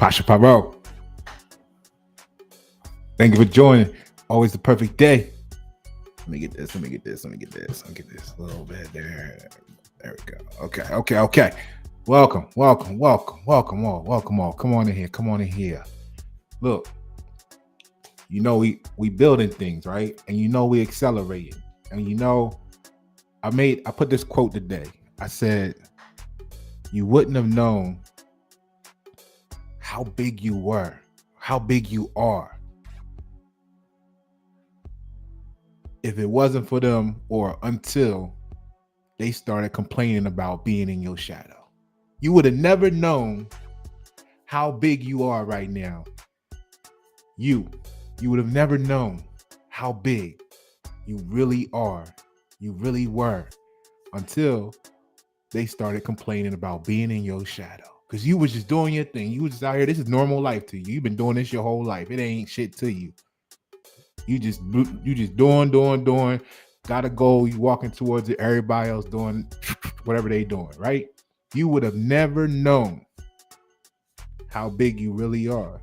Pasha Paro. Thank you for joining. Always the perfect day. Let me get this. Let me get this a little bit there. There we go. Okay. Welcome all. Come on in here. Look, we building things, right? And we accelerating. And I put this quote today. I said, you wouldn't have known how big you were, how big you are, if it wasn't for them or until they started complaining about being in your shadow. You would have never known how big you are right now. You would have never known how big you really are, you really were, until they started complaining about being in your shadow. Because you was just doing your thing. You was just out here. This is normal life to you. You've been doing this your whole life. It ain't shit to you. You just doing. Got a goal. You walking towards it. Everybody else doing whatever they doing, right? You would have never known how big you really are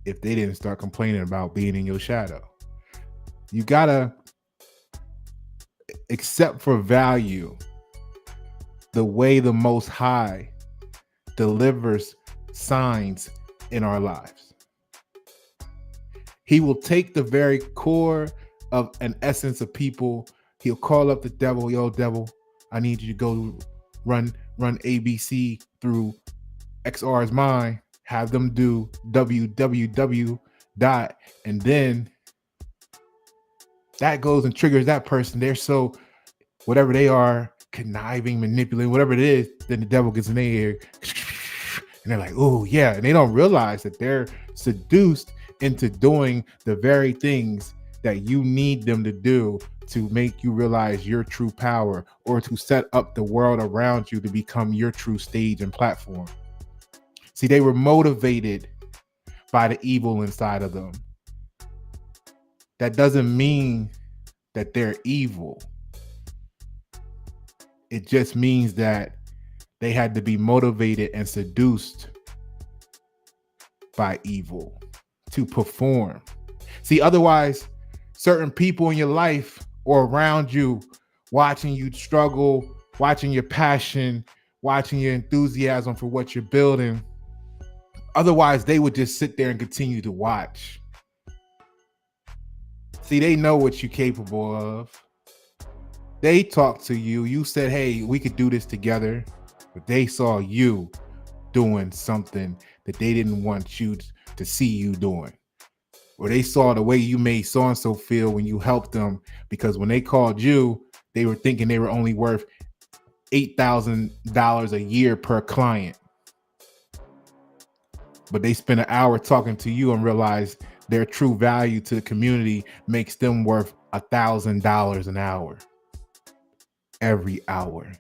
if they didn't start complaining about being in your shadow. You gotta accept for value the way the Most High delivers signs in our lives. He will take the very core of an essence of people. He'll call up the devil. Yo, devil, I need you to go run ABC through XR's mind. Have them do www. And then that goes and triggers that person. They're so, whatever they are, conniving, manipulating, whatever it is, then the devil gets in their ear. And they're like, oh, yeah. And they don't realize that they're seduced into doing the very things that you need them to do to make you realize your true power, or to set up the world around you to become your true stage and platform. See, they were motivated by the evil inside of them. That doesn't mean that they're evil. It just means that they had to be motivated and seduced by evil to perform. See, otherwise, certain people in your life or around you, watching you struggle, watching your passion, watching your enthusiasm for what you're building, otherwise they would just sit there and continue to watch. See, they know what you're capable of. They talked to you. You said, hey, we could do this together. But they saw you doing something that they didn't want you to see you doing. Or they saw the way you made so-and-so feel when you helped them, because when they called you, they were thinking they were only worth $8,000 a year per client. But they spent an hour talking to you and realized their true value to the community makes them worth $1,000 an hour. Every hour.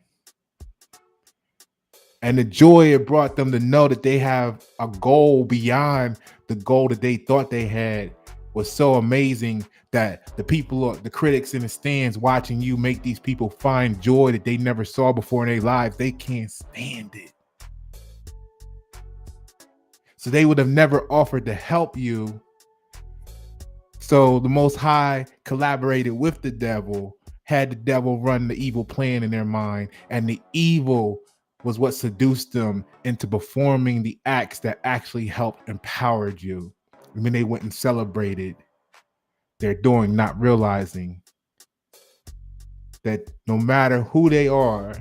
And the joy it brought them to know that they have a goal beyond the goal that they thought they had was so amazing that the people, the critics in the stands watching you make these people find joy that they never saw before in their lives, they can't stand it. So they would have never offered to help you. So the Most High collaborated with the devil, had the devil run the evil plan in their mind, and the evil was what seduced them into performing the acts that actually helped empowered you. And when they went and celebrated, they're doing, not realizing that no matter who they are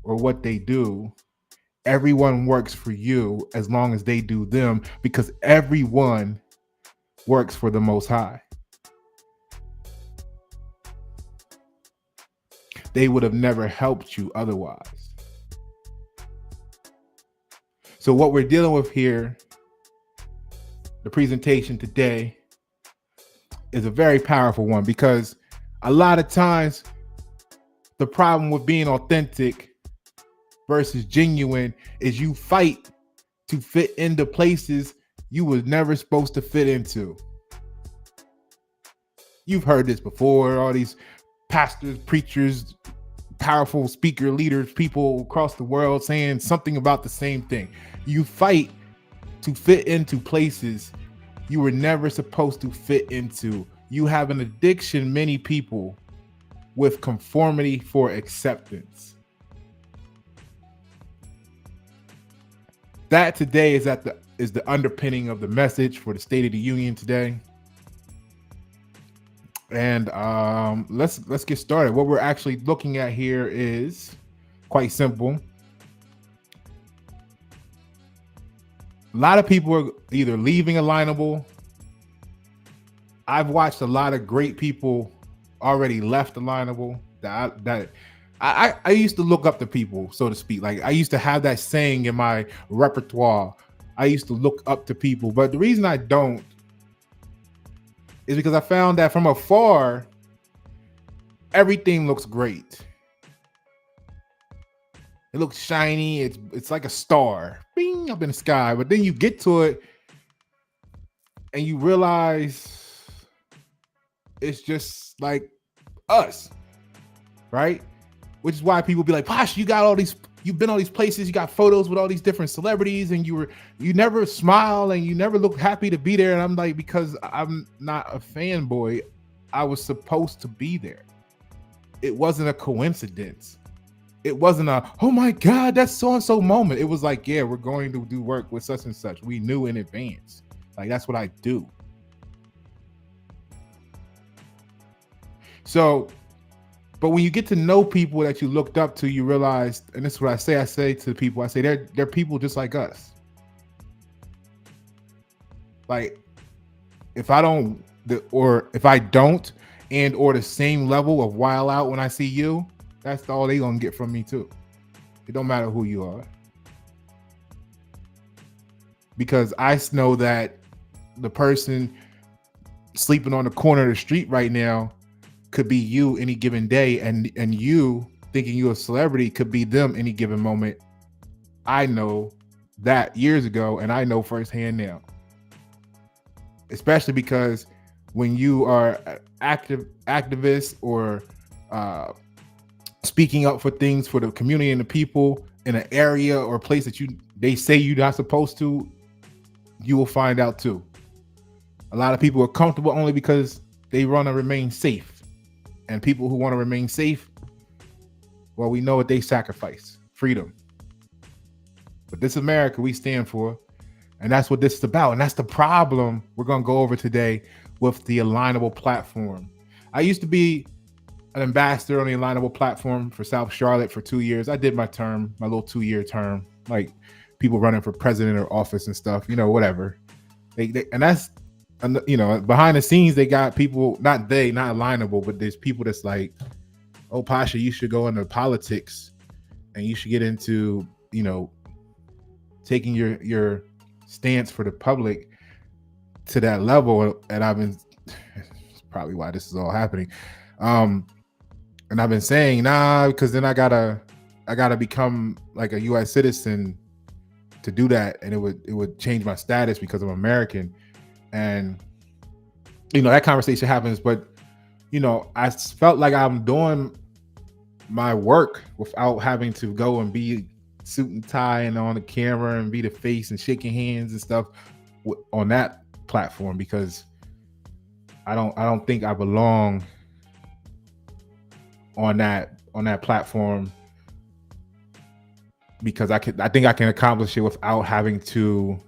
or what they do, everyone works for you as long as they do them, because everyone works for the Most High. They would have never helped you otherwise. So what we're dealing with here, the presentation today, is a very powerful one, because a lot of times the problem with being authentic versus genuine is you fight to fit into places you was never supposed to fit into. You've heard this before. All these pastors, preachers, powerful speaker leaders, people across the world saying something about the same thing. You fight to fit into places you were never supposed to fit into. You have an addiction, many people, with conformity for acceptance. That today is the underpinning of the message for the State of the Union today. And let's get started. What we're actually looking at here is quite simple. A lot of people are either leaving Alignable. I've watched a lot of great people already left Alignable that I used to look up to people, so to speak. Like I used to have that saying in my repertoire. I used to look up to people, but the reason I don't is because I found that from afar, everything looks great. It looks shiny. It's like a star, bing, up in the sky. But then you get to it and you realize it's just like us, right? Which is why people be like, Posh, you've been all these places, you got photos with all these different celebrities, and you never smile and you never look happy to be there. And I'm like, because I'm not a fanboy, I was supposed to be there. It wasn't a coincidence. It wasn't a, oh my God, that's so-and-so moment. It was like, yeah, we're going to do work with such and such. We knew in advance. Like, that's what I do. So, but when you get to know people that you looked up to, you realize, and this is what I say to people, I say they're people just like us. Like, if I don't or the same level of wild out when I see you, that's all they gonna get from me too. It don't matter who you are. Because I know that the person sleeping on the corner of the street right now could be you any given day, and you thinking you're a celebrity could be them any given moment. I know that years ago, and I know firsthand now. Especially because when you are activist or speaking up for things for the community and the people in an area or a place that they say you're not supposed to, you will find out too. A lot of people are comfortable only because they want to remain safe. And people who want to remain safe, well, we know what they sacrifice: freedom. But this America we stand for, and that's what this is about. And that's the problem we're going to go over today with the Alignable platform. I used to be an ambassador on the Alignable platform for South Charlotte for 2 years. I did my little 2-year term, like people running for president or office and stuff, whatever. And that's, behind the scenes, they got people, not Alignable, but there's people that's like, oh, Pasha, you should go into politics and you should get into, taking your stance for the public to that level. And it's probably why this is all happening. And I've been saying, because then I gotta become like a U.S. citizen to do that, and it would change my status because I'm American, and that conversation happens. But I felt like I'm doing my work without having to go and be suit and tie and on the camera and be the face and shaking hands and stuff on that platform, because I don't think I belong on that platform, because I think I can accomplish it without having to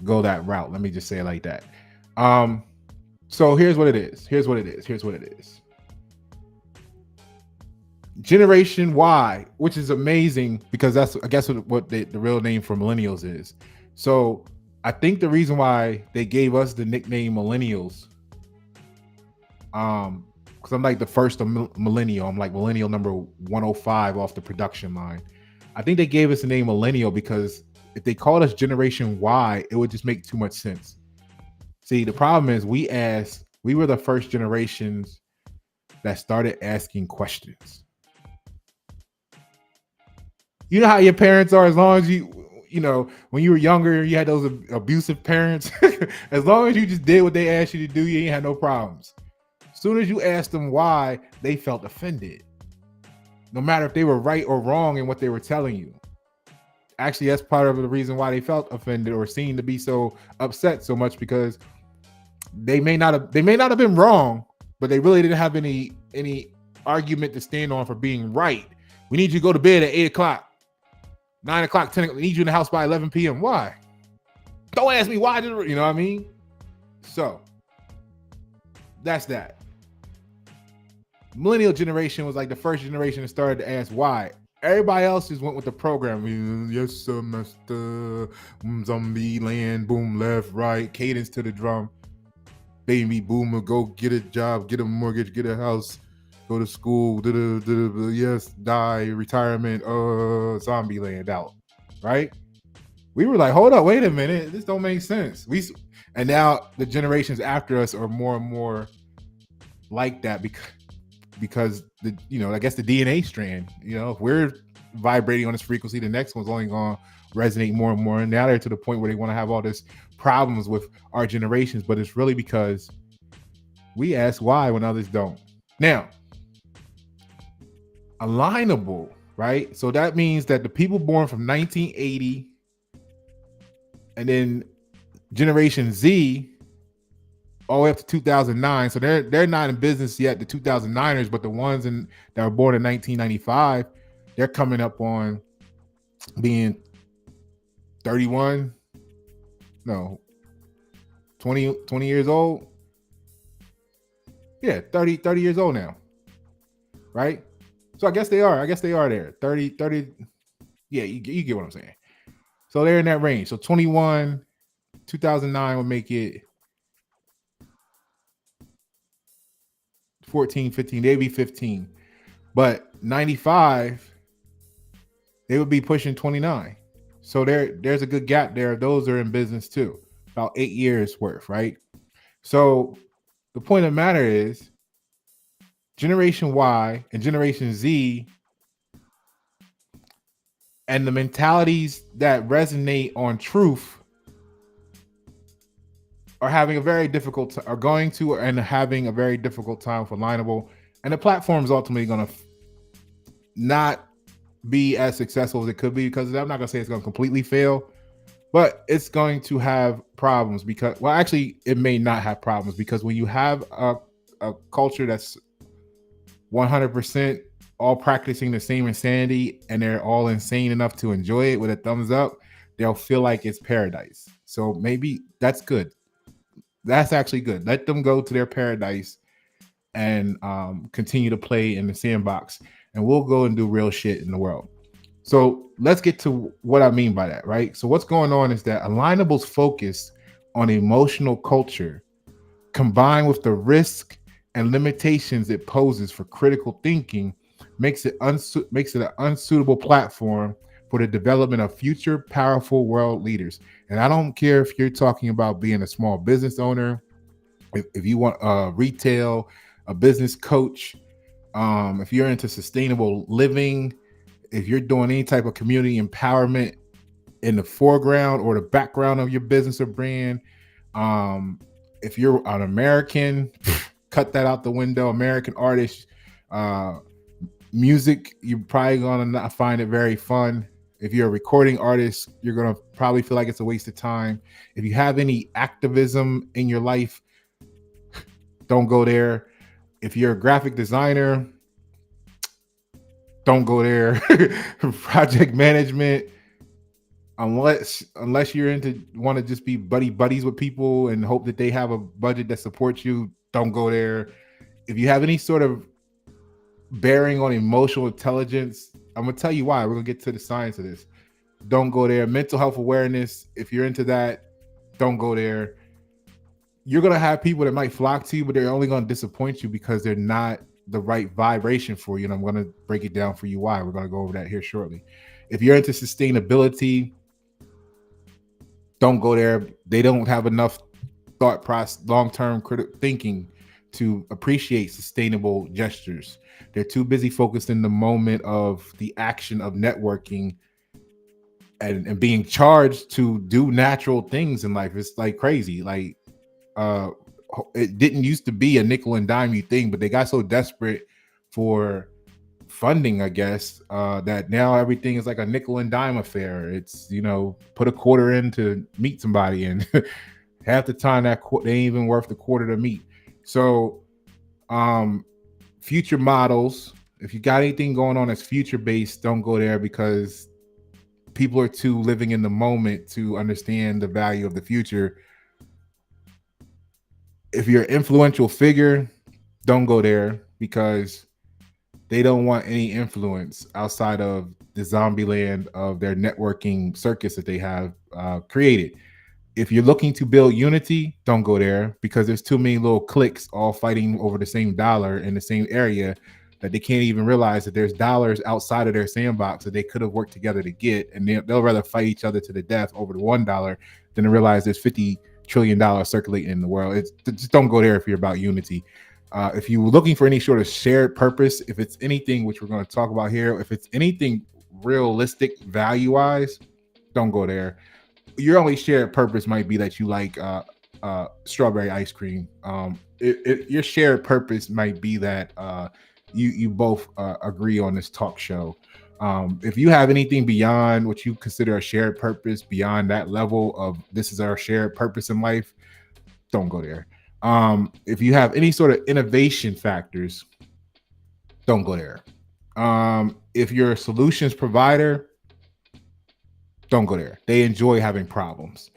go that route. Let me just say it like that. So here's what it is. Generation Y, which is amazing because that's, I guess, what the real name for Millennials is. So I think the reason why they gave us the nickname Millennials, because I'm like the first millennial. I'm like millennial number 105 off the production line. I think they gave us the name Millennial because if they called us Generation Y, it would just make too much sense. See, the problem is we were the first generations that started asking questions. You know how your parents are, as long as when you were younger, you had those abusive parents. As long as you just did what they asked you to do, you ain't had no problems. As soon as you asked them why, they felt offended. no matter if they were right or wrong in what they were telling you. Actually, that's part of the reason why they felt offended or seemed to be so upset so much, because they may not have been wrong, but they really didn't have any argument to stand on for being right. We need you to go to bed at 8 o'clock, 9 o'clock, 10 o'clock. We need you in the house by 11 p.m. Why? Don't ask me why. You know what I mean? So that's that. Millennial generation was like the first generation that started to ask why. Everybody else just went with the program. Yes, sir, master. Zombie land, boom, left, right, cadence to the drum. Baby boomer, go get a job, get a mortgage, get a house, go to school, yes, die, retirement, zombie land out, right? We were like, hold up, wait a minute, this don't make sense. And now the generations after us are more and more like that because I guess the DNA strand, if we're vibrating on this frequency, the next one's only going to resonate more and more. And now they're to the point where they want to have all this problems with our generations, but it's really because we ask why when others don't. Now, alignable, right? So that means that the people born from 1980 and then Generation Z all the way up to 2009. So they're not in business yet, the 2009ers, but the ones that were born in 1995, they're coming up on being 31, no, 20 years old. Yeah, 30 years old now, right? So I guess they are there. 30. Yeah, you get what I'm saying. So they're in that range. So 21, 2009 would make it 14, 15. They'd be 15. But 95, they would be pushing 29. So there's a good gap there. Those are in business too. About 8 years worth, right? So the point of the matter is Generation Y and Generation Z and the mentalities that resonate on truth are having a very difficult time for Alignable, and the platform is ultimately going to not be as successful as it could be, because I'm not going to say it's going to completely fail, but it's going to have problems because, well, actually, it may not have problems, because when you have a culture that's 100% all practicing the same insanity and they're all insane enough to enjoy it with a thumbs up, they'll feel like it's paradise. So maybe that's good. That's actually good. Let them go to their paradise and continue to play in the sandbox, and we'll go and do real shit in the world. So let's get to what I mean by that, right? So what's going on is that Alignable's focus on emotional culture, combined with the risk and limitations it poses for critical thinking, makes it an unsuitable platform for the development of future powerful world leaders. And I don't care if you're talking about being a small business owner, if you want retail, a business coach, if you're into sustainable living, if you're doing any type of community empowerment in the foreground or the background of your business or brand, if you're an American, cut that out the window. American artist, music, you're probably gonna not find it very fun. If you're a recording artist, you're gonna probably feel like it's a waste of time. If you have any activism in your life, don't go there. If you're a graphic designer, don't go there. Project management, unless you're into want to just be buddies with people and hope that they have a budget that supports you, don't go there. If you have any sort of bearing on emotional intelligence, I'm gonna tell you why. We're gonna get to the science of this. Don't go there. Mental health awareness, if you're into that, don't go there. You're gonna have people that might flock to you, but they're only gonna disappoint you because they're not the right vibration for you. And I'm gonna break it down for you why. We're gonna go over that here shortly. If you're into sustainability, don't go there. They don't have enough thought process, long-term thinking to appreciate sustainable gestures. They're too busy focused in the moment of the action of networking and being charged to do natural things in life. It's like crazy. Like it didn't used to be a nickel and dime you thing, but they got so desperate for funding, I guess, that now everything is like a nickel and dime affair. It's, put a quarter in to meet somebody, and half the time they ain't even worth the quarter to meet. So, um, future models, if you got anything going on that's future based, don't go there, because people are too living in the moment to understand the value of the future. If you're an influential figure, don't go there, because they don't want any influence outside of the zombie land of their networking circus that they have created. If you're looking to build unity, don't go there, because there's too many little cliques all fighting over the same dollar in the same area, that they can't even realize that there's dollars outside of their sandbox that they could have worked together to get, and they'll rather fight each other to the death over the $1 than to realize there's $50 trillion circulating in the world. Just don't go there if you're about unity. If you're looking for any sort of shared purpose, if it's anything, which we're going to talk about here, if it's anything realistic value-wise, don't go there. Your only shared purpose might be that you like strawberry ice cream. Your shared purpose might be that you both agree on this talk show. If you have anything beyond what you consider a shared purpose, beyond that level of this is our shared purpose in life, don't go there. If you have any sort of innovation factors, don't go there. If you're a solutions provider, don't go there. They enjoy having problems.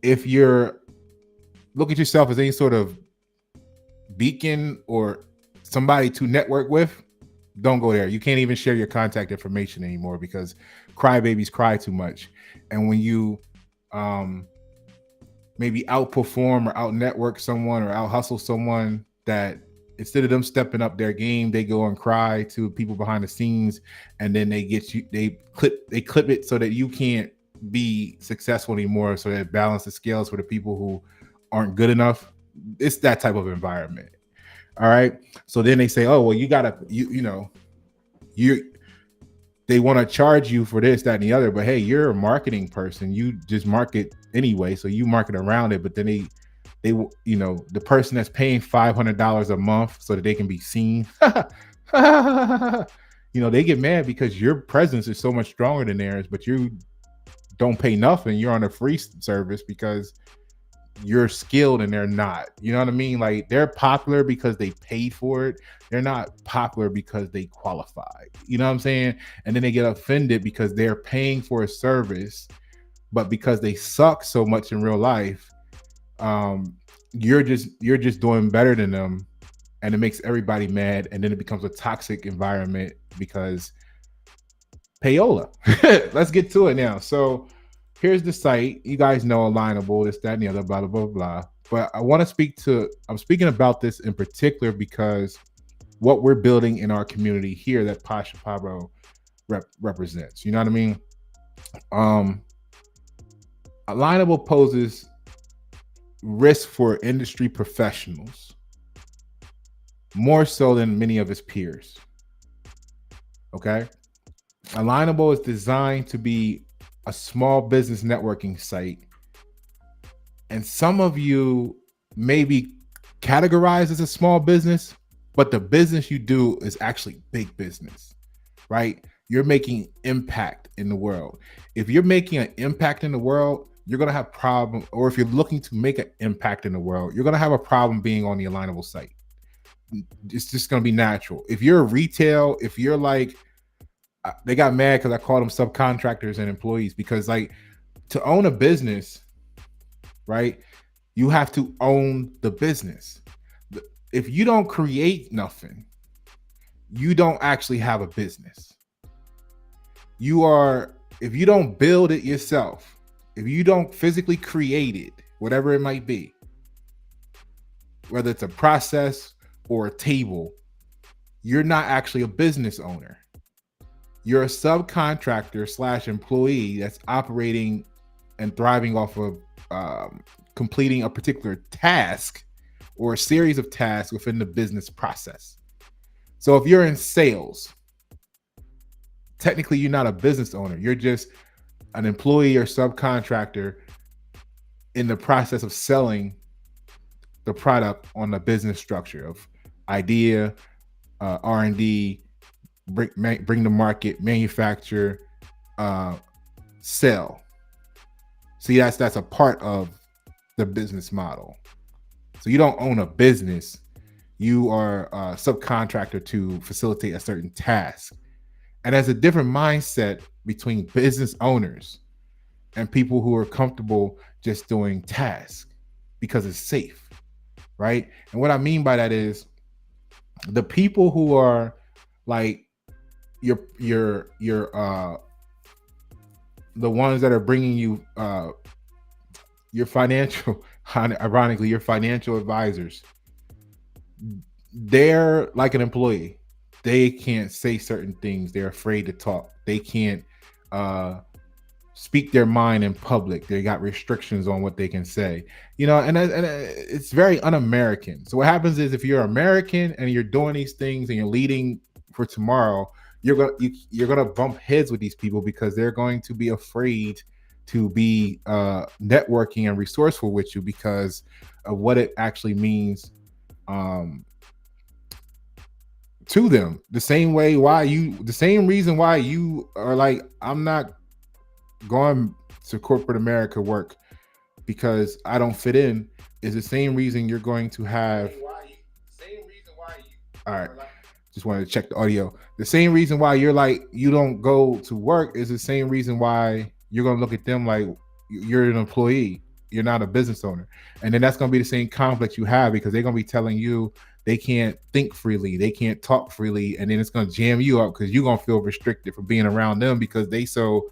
If you're look at yourself as any sort of beacon or somebody to network with, don't go there. You can't even share your contact information anymore, because crybabies cry too much. And when you maybe outperform or out network someone or out hustle someone, that instead of them stepping up their game, they go and cry to people behind the scenes, and then they clip it so that you can't be successful anymore, so that it balances the scales for the people who aren't good enough. It's that type of environment. All right. So then they say, oh, well, you gotta, they want to charge you for this, that, and the other. But hey, you're a marketing person. You just market anyway. So you market around it. But then they the person that's paying $500 a month so that they can be seen, they get mad because your presence is so much stronger than theirs, but you don't pay nothing. You're on a free service because you're skilled and they're not. You know what I mean? Like, they're popular because they paid for it. They're not popular because they qualify. You know what I'm saying? And then they get offended because they're paying for a service, but because they suck so much in real life, you're just doing better than them, and it makes everybody mad, and then it becomes a toxic environment because payola. Let's get to it now. So here's the site. You guys know Alignable, this, that, and the other, blah, blah, blah, blah. But I'm speaking about this in particular because what we're building in our community here that Pasha Pablo represents. You know what I mean? Alignable poses risk for industry professionals more so than many of its peers. Okay? Alignable is designed to be a small business networking site, and some of you may be categorized as a small business, but the business you do is actually big business, right? You're making impact in the world. If you're making an impact in the world, you're going to have problem, or if you're looking to make an impact in the world, you're going to have a problem being on the Alignable site. It's just going to be natural. If you're retail, if you're like, they got mad because I called them subcontractors and employees, because like, to own a business, right, you have to own the business. If you don't create nothing, you don't actually have a business. If you don't build it yourself, if you don't physically create it, whatever it might be, whether it's a process or a table, you're not actually a business owner. You're a subcontractor / employee that's operating and thriving off of completing a particular task or a series of tasks within the business process. So if you're in sales, technically you're not a business owner. You're just an employee or subcontractor in the process of selling the product on the business structure of idea, R&D, bring the market, manufacture, uh, sell. See, that's a part of the business model. So you don't own a business. You are a subcontractor to facilitate a certain task. And there's a different mindset between business owners and people who are comfortable just doing tasks because it's safe, right? And what I mean by that is the people who are like your the ones that are bringing you your financial ironically your financial advisors, they're like an employee. They can't say certain things. They're afraid to talk. They can't uh speak their mind in public. They got restrictions on what they can say, and it's very un-American. So what happens is if you're American and you're doing these things and you're leading for tomorrow, you're gonna bump heads with these people because they're going to be afraid to be networking and resourceful with you because of what it actually means um, to them. The same reason why you are like, I'm not going to corporate America work because I don't fit in, is the same reason you're going to have. All right. Just wanted to check the audio. The same reason why you're like, you don't go to work is the same reason why you're going to look at them like you're an employee. You're not a business owner. And then that's going to be the same conflict you have because they're going to be telling you they can't think freely. They can't talk freely. And then it's going to jam you up because you're going to feel restricted from being around them because they so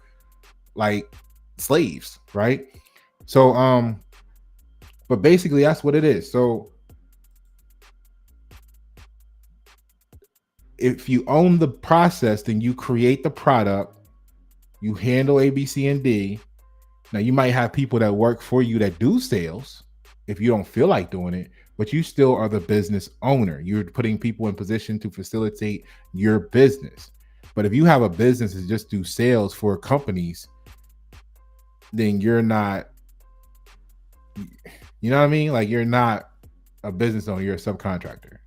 like slaves, right? So but basically that's what it is. So if you own the process, then you create the product, you handle A, B, C, and D. Now you might have people that work for you that do sales if you don't feel like doing it, but you still are the business owner. You're putting people in position to facilitate your business. But if you have a business that just do sales for companies, then you're not, you know what I mean? Like you're not a business owner, you're a subcontractor.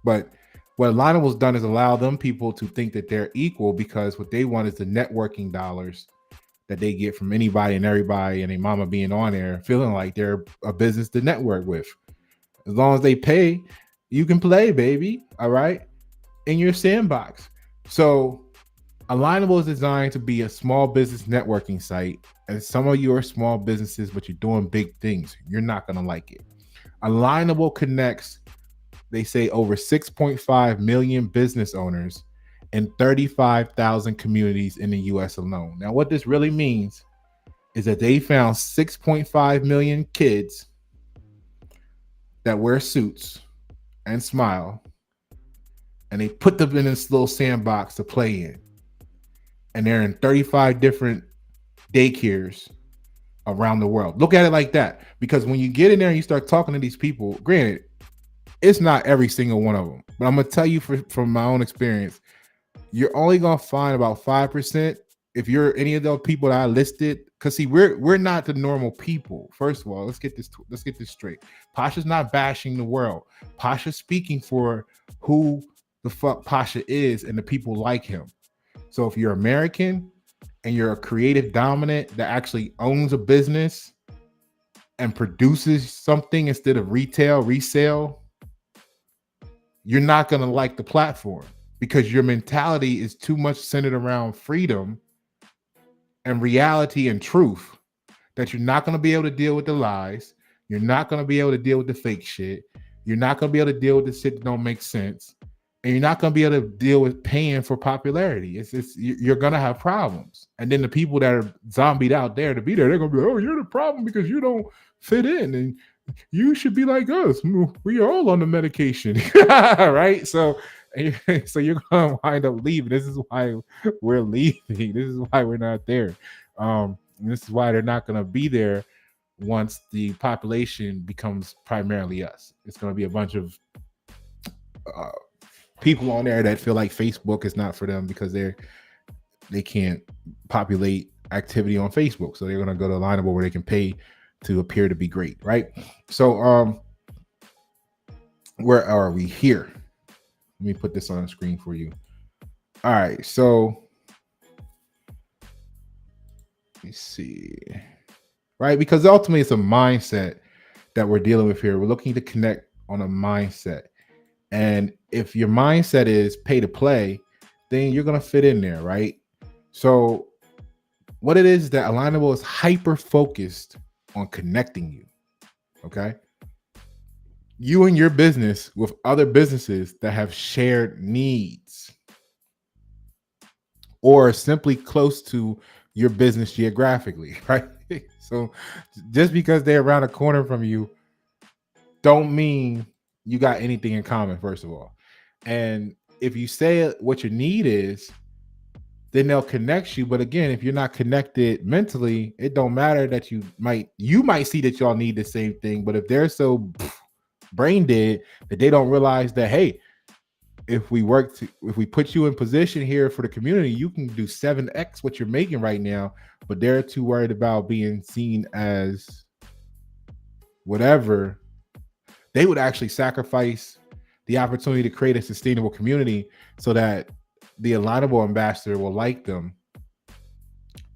But what Alignable's done is allow them people to think that they're equal because what they want is the networking dollars that they get from anybody and everybody and their mama being on there, feeling like they're a business to network with. As long as they pay, you can play, baby. All right. In your sandbox. So Alignable is designed to be a small business networking site. And some of you are small businesses, but you're doing big things. You're not going to like it. Alignable connects, they say, over 6.5 million business owners and 35,000 communities in the US alone. Now, what this really means is that they found 6.5 million kids that wear suits and smile, and they put them in this little sandbox to play in. And they're in 35 different daycares around the world. Look at it like that, because when you get in there and you start talking to these people, granted, it's not every single one of them, but I'm gonna tell you from my own experience, you're only gonna find about 5% if you're any of those people that I listed. Because see, we're not the normal people. First of all, let's get this straight. Pasha's not bashing the world. Pasha's speaking for who the fuck Pasha is and the people like him. So if you're American and you're a creative dominant that actually owns a business and produces something instead of resale, you're not going to like the platform because your mentality is too much centered around freedom and reality and truth that you're not going to be able to deal with the lies. You're not going to be able to deal with the fake shit. You're not going to be able to deal with the shit that don't make sense. And you're not going to be able to deal with paying for popularity. You're going to have problems. And then the people that are zombied out there to be there, they're going to be, oh, you're the problem because you don't fit in. And you should be like us. We are all on the medication, right? So you're going to wind up leaving. This is why we're leaving. This is why we're not there. This is why they're not going to be there once the population becomes primarily us. It's going to be a bunch of people on there that feel like Facebook is not for them because they can't populate activity on Facebook. So they're going to go to Alignable where they can pay to appear to be great, right? So where are we here? Let me put this on the screen for you. All right, so let me see. Right, because ultimately it's a mindset that we're dealing with here. We're looking to connect on a mindset. And if your mindset is pay to play, then you're going to fit in there, right? So, what it is that Alignable is hyper focused on connecting you, okay? You and your business with other businesses that have shared needs or simply close to your business geographically, right? So, just because they're around a corner from you don't mean you got anything in common, first of all. And if you say what your need is, then they'll connect you. But again, if you're not connected mentally, it don't matter that you might see that y'all need the same thing. But if they're so brain dead that they don't realize that, hey, if we put you in position here for the community, you can do 7x what you're making right now. But they're too worried about being seen as whatever. They would actually sacrifice the opportunity to create a sustainable community so that the Alignable ambassador will like them,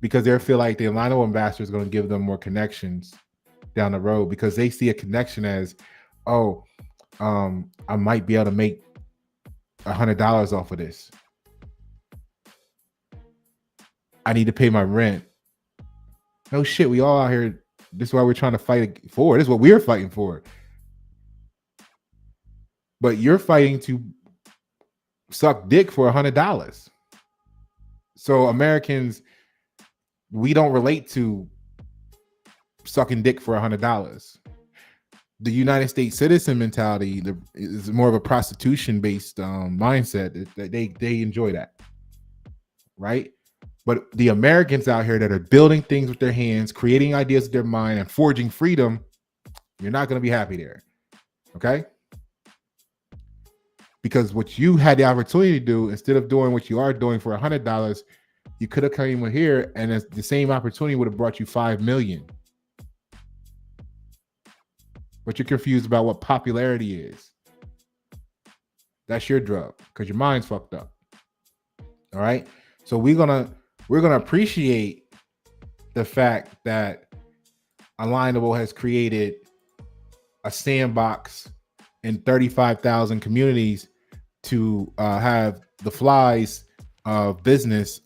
because they feel like the Alignable ambassador is going to give them more connections down the road, because they see a connection as, oh, I might be able to make $100 off of this. I need to pay my rent. No shit, we all out here. This is why we're trying to fight for. This is what we're fighting for. But you're fighting to suck dick for $100. So Americans, we don't relate to sucking dick for $100. The United States citizen mentality is more of a prostitution-based mindset. That they enjoy that, right? But the Americans out here that are building things with their hands, creating ideas with their mind, and forging freedom, you're not going to be happy there, okay? Because what you had the opportunity to do, instead of doing what you are doing for $100, you could have come here, and the same opportunity would have brought you $5 million. But you're confused about what popularity is. That's your drug, because your mind's fucked up. All right. So we're gonna appreciate the fact that Alignable has created a sandbox in 35,000 communities to have the flies business,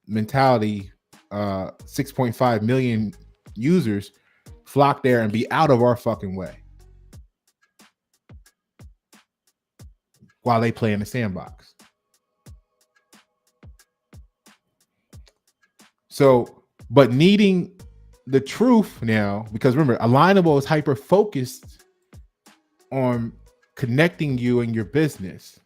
mentality, 6.5 million users flock there and be out of our fucking way while they play in the sandbox. So, but needing the truth now, because remember, Alignable is hyper focused on connecting you and your business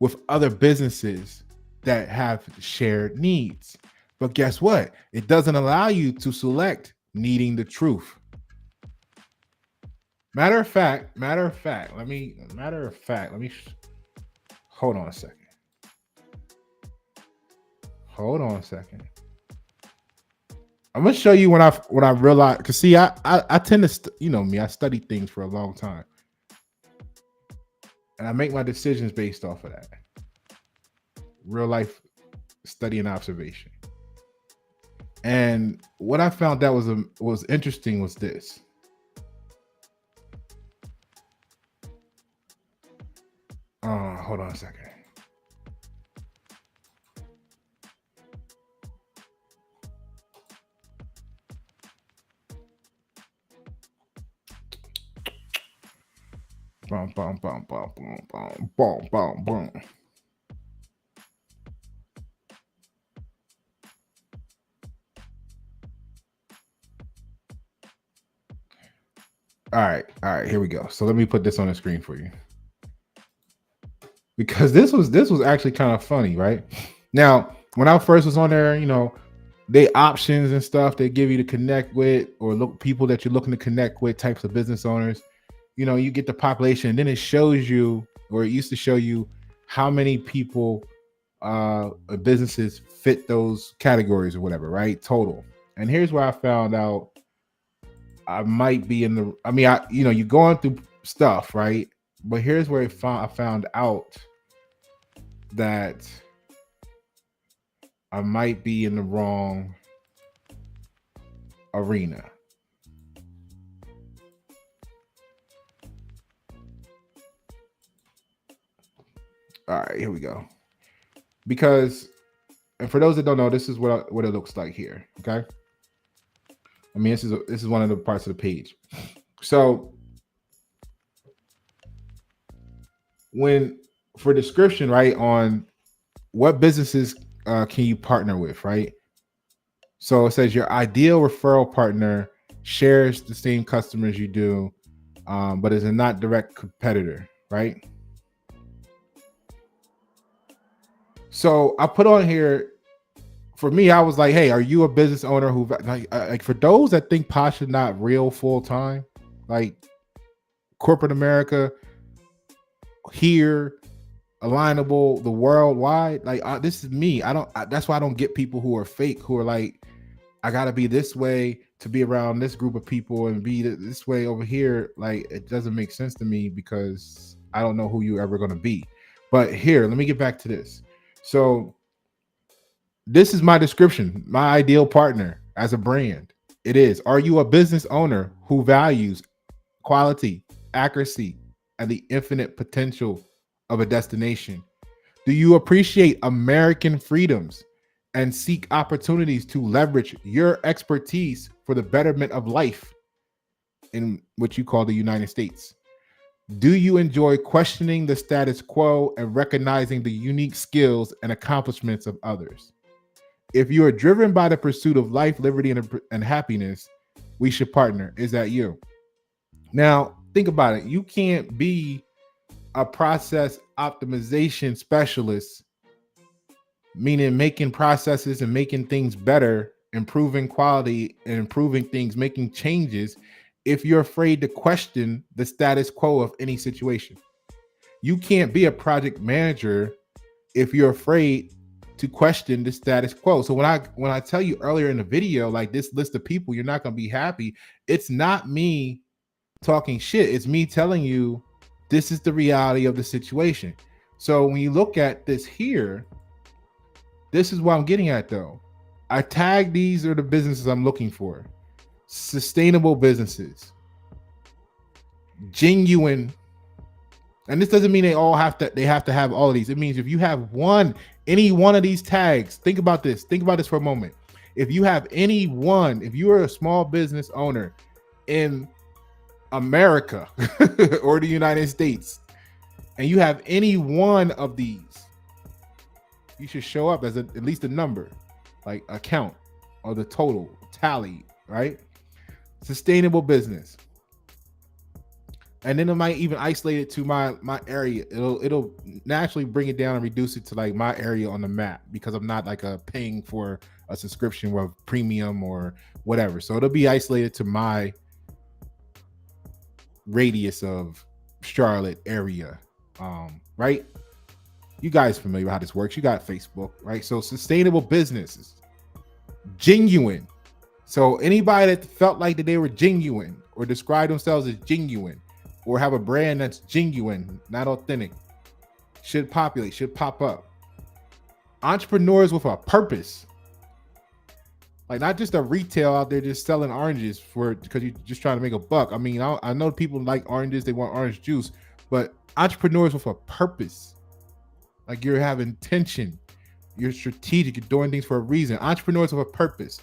with other businesses that have shared needs. But guess what? It doesn't allow you to select needing the truth. Matter of fact, let me hold on a second. I'm gonna show you when I realized, because see, I tend to you know me, I study things for a long time, and I make my decisions based off of that real life study and observation. And what I found that was interesting was this. Hold on a second. Boom, boom, boom, boom, boom, boom, boom, boom, boom. All right, here we go. So let me put this on the screen for you, because this was actually kind of funny, right? Now, when I first was on there, you know, they options and stuff they give you to connect with, or look people that you're looking to connect with, types of business owners. You know, you get the population, and then it shows you, or it used to show you, how many people businesses fit those categories or whatever, right? Total. And here's where I found out I might be in the, you're going through stuff, right? But here's where I found out that I might be in the wrong arena. All right, here we go. Because, and for those that don't know, this is what it looks like here. Okay, I mean, this is one of the parts of the page. So when for description, right, on what businesses can you partner with, right? So it says your ideal referral partner shares the same customers you do, but is a not direct competitor, right? So I put on here, for me, I was like, hey, are you a business owner who, like for those that think Pasha not real full time, like corporate America here, Alignable, the worldwide, like this is me. That's why I don't get people who are fake, who are like, I gotta be this way to be around this group of people and be this way over here. Like it doesn't make sense to me because I don't know who you're ever gonna be. But here, let me get back to this. So this is my description, my ideal partner as a brand. It is, are you a business owner who values quality, accuracy, and the infinite potential of a destination? Do you appreciate American freedoms and seek opportunities to leverage your expertise for the betterment of life in what you call the United States? Do you enjoy questioning the status quo and recognizing the unique skills and accomplishments of others? If you are driven by the pursuit of life, liberty, and happiness, we should partner. Is that you? Now, think about it. You can't be a process optimization specialist, meaning making processes and making things better, improving quality and improving things, making changes, if you're afraid to question the status quo of any situation. You can't be a project manager if you're afraid to question the status quo. So when I tell you earlier in the video, like this list of people, you're not going to be happy. It's not me talking shit. It's me telling you this is the reality of the situation. So when you look at this here, this is what I'm getting at though. I tag these are the businesses I'm looking for. Sustainable businesses. Genuine. And this doesn't mean they have to have all of these. It means if you have any one of these tags, think about this for a moment. If you have any one, if you are a small business owner in America or the United States, and you have any one of these, you should show up as at least a number, like a count or the total tally, right? Sustainable business. And then it might even isolate it to my area. It'll naturally bring it down and reduce it to like my area on the map, because I'm not like paying for a subscription or premium or whatever. So it'll be isolated to my radius of Charlotte area, right? You guys familiar with how this works? You got Facebook, right? So sustainable businesses, genuine. So anybody that felt like that they were genuine or describe themselves as genuine or have a brand that's genuine, not authentic, should pop up. Entrepreneurs with a purpose. Like not just a retail out there just selling oranges because you're just trying to make a buck. I mean, I know people like oranges, they want orange juice, but entrepreneurs with a purpose. Like you're having intention, you're strategic, you're doing things for a reason. Entrepreneurs with a purpose.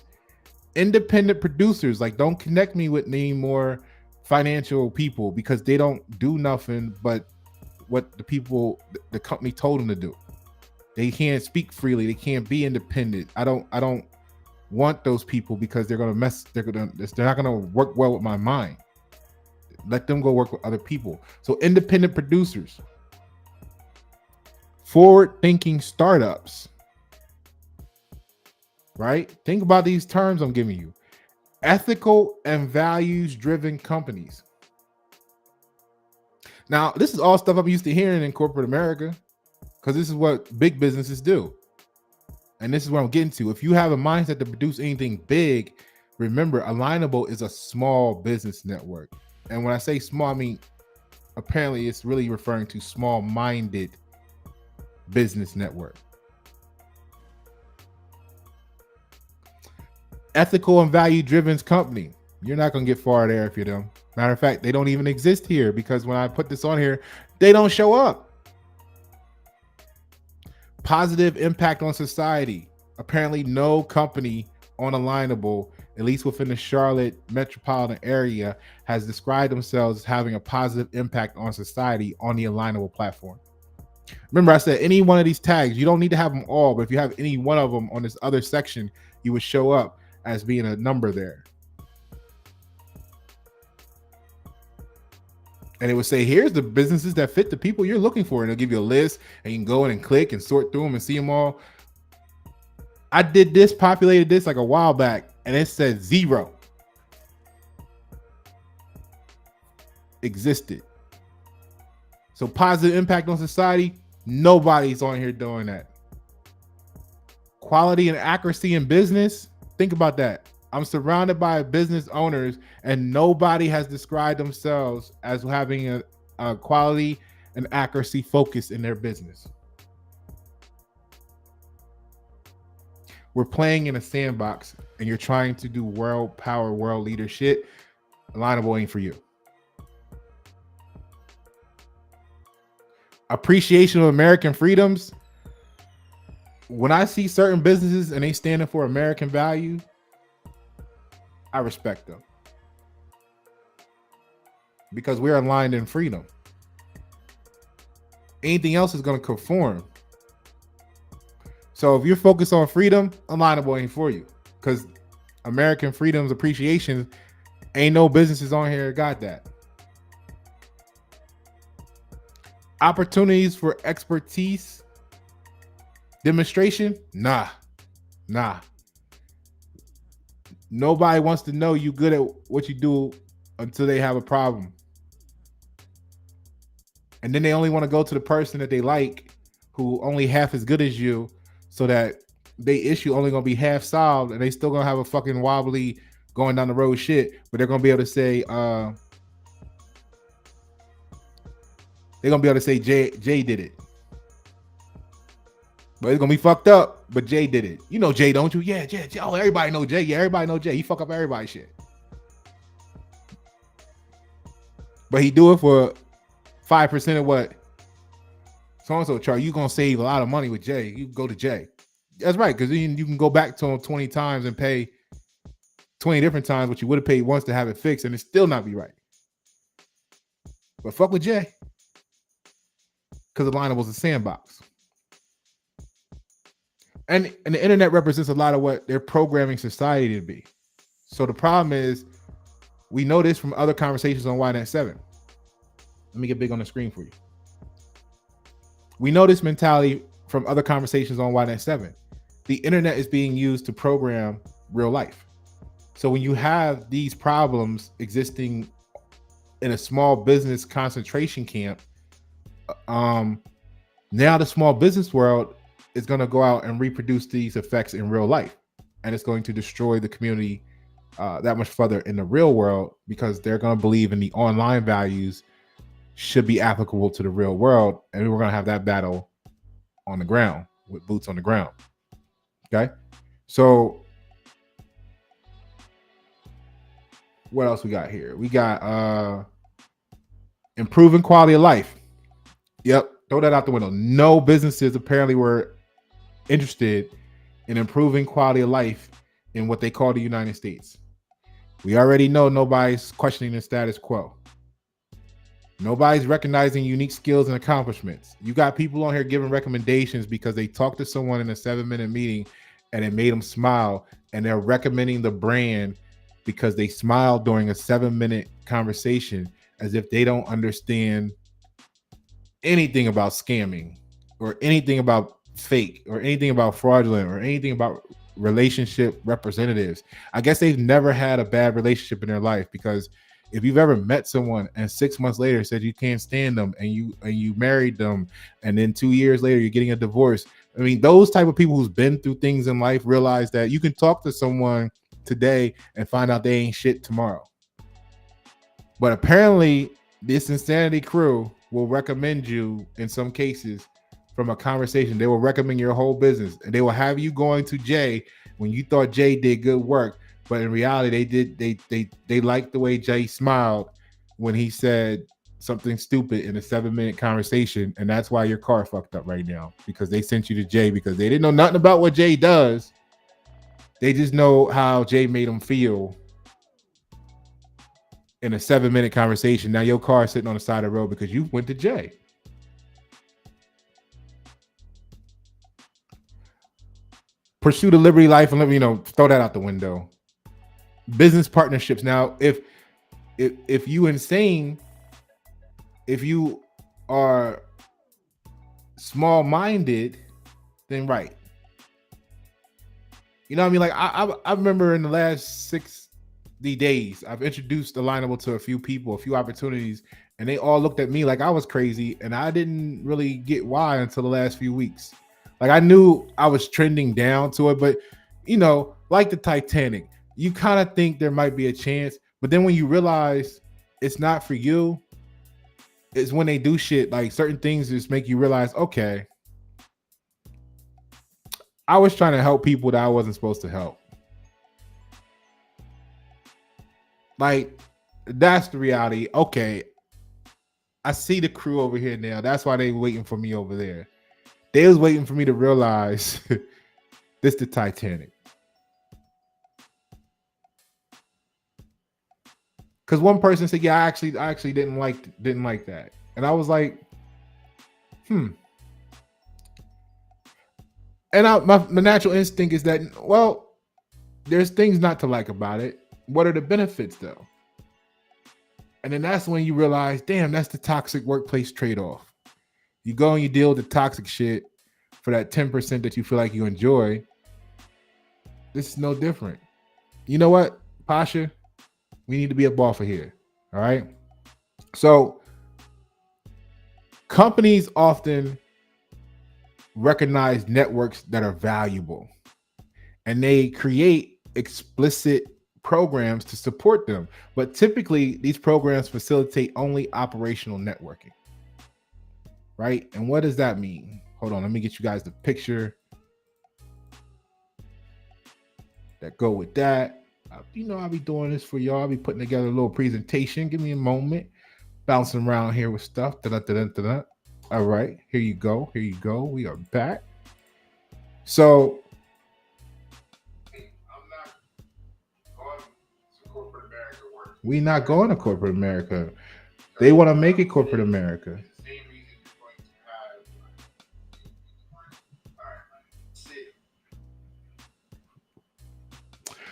Independent producers, like don't connect me with any more financial people because they don't do nothing but what the company told them to do. They can't speak freely, they can't be independent. I don't want those people because they're not gonna work well with my mind. Let them go work with other people. So independent producers, forward-thinking startups, right? Think about these terms I'm giving you. Ethical and values-driven companies. Now, this is all stuff I'm used to hearing in corporate America because this is what big businesses do. And this is what I'm getting to. If you have a mindset to produce anything big, remember, Alignable is a small business network. And when I say small, I mean, apparently it's really referring to small-minded business network. Ethical and value-driven company. You're not going to get far there if you don't. Matter of fact, they don't even exist here because when I put this on here, they don't show up. Positive impact on society. Apparently, no company on Alignable, at least within the Charlotte metropolitan area, has described themselves as having a positive impact on society on the Alignable platform. Remember, I said any one of these tags, you don't need to have them all, but if you have any one of them on this other section, you would show up as being a number there. And it would say, here's the businesses that fit the people you're looking for. And it'll give you a list and you can go in and click and sort through them and see them all. I did this, populated this like a while back, and it said 0 existed. So positive impact on society, nobody's on here doing that. Quality and accuracy in business, think about that. I'm surrounded by business owners and nobody has described themselves as having a quality and accuracy focus in their business. We're playing in a sandbox and you're trying to do world power, world leadership. Alignable ain't for you. Appreciation of American freedoms. When I see certain businesses and they standing for American value, I respect them because we're aligned in freedom. Anything else is going to conform. So if you're focused on freedom, Alignable ain't for you because American freedom's appreciation, ain't no businesses on here got that. Opportunities for expertise demonstration, nah. Nobody wants to know you good at what you do until they have a problem. And then they only want to go to the person that they like who only half as good as you so that they issue only going to be half solved and they still going to have a fucking wobbly going down the road shit, but they're going to be able to say, they're going to be able to say Jay did it. But it's going to be fucked up, but Jay did it. You know Jay, don't you? Yeah, Jay. Oh, everybody know Jay. Yeah, everybody know Jay. He fuck up everybody's shit. But he do it for 5% of what so-and-so chart. You going to save a lot of money with Jay. You go to Jay. That's right, because you can go back to him 20 times and pay 20 different times what you would have paid once to have it fixed, and it still not be right. But fuck with Jay. Because Alignable's a sandbox. And the internet represents a lot of what they're programming society to be. So the problem is, we know this from other conversations on YNet 7. Let me get big on the screen for you. We know this mentality from other conversations on YNet 7. The internet is being used to program real life. So when you have these problems existing in a small business concentration camp, now the small business world is going to go out and reproduce these effects in real life, and it's going to destroy the community that much further in the real world because they're going to believe in the online values should be applicable to the real world, and we're going to have that battle on the ground with boots on the ground. Okay, so what else we got here? We got improving quality of life. Yep, throw that out the window. No businesses apparently were interested in improving quality of life in what they call the United States. We already know nobody's questioning the status quo. Nobody's recognizing unique skills and accomplishments. You got people on here giving recommendations because they talked to someone in a 7-minute meeting and it made them smile, and they're recommending the brand because they smiled during a 7-minute conversation, as if they don't understand anything about scamming or anything about fake or anything about fraudulent or anything about relationship representatives. I guess they've never had a bad relationship in their life, because if you've ever met someone and 6 months later said you can't stand them and you married them, and then 2 years later you're getting a divorce, I mean, those type of people who's been through things in life realize that you can talk to someone today and find out they ain't shit tomorrow. But apparently this insanity crew will recommend you in some cases from a conversation. They will recommend your whole business, and they will have you going to Jay when you thought Jay did good work, but in reality, they liked the way Jay smiled when he said something stupid in a 7-minute conversation, and that's why your car fucked up right now, because they sent you to Jay because they didn't know nothing about what Jay does. They just know how Jay made them feel in a 7-minute conversation. Now your car is sitting on the side of the road because you went to Jay. Pursue the liberty life and live, throw that out the window. Business partnerships. Now, if you insane, if you are small-minded, then right. You know what I mean? Like I remember in the last 60 days, I've introduced Alignable to a few people, a few opportunities, and they all looked at me like I was crazy, and I didn't really get why until the last few weeks. Like I knew I was trending down to it, but like the Titanic, you kind of think there might be a chance, but then when you realize it's not for you, it's when they do shit like certain things just make you realize, okay, I was trying to help people that I wasn't supposed to help. Like, that's the reality. Okay, I see the crew over here now. That's why they waiting for me over there. They was waiting for me to realize this the Titanic. Because one person said, "Yeah, I actually didn't like that," and I was like, And my natural instinct is that, well, there's things not to like about it. What are the benefits though? And then that's when you realize, damn, that's the toxic workplace trade-off. You go and you deal with the toxic shit for that 10% that you feel like you enjoy. This is no different. You know what, Pasha? We need to be up off of here. All right. So companies often recognize networks that are valuable, and they create explicit programs to support them. But typically, these programs facilitate only operational networking. Right? And what does that mean? Hold on, let me get you guys the picture that go with that. I'll be doing this for y'all. I'll be putting together a little presentation. Give me a moment. Bouncing around here with stuff. Da-da-da-da-da. All right, here you go. Here you go. We are back. So, we're not going to corporate America. They want to make it corporate America.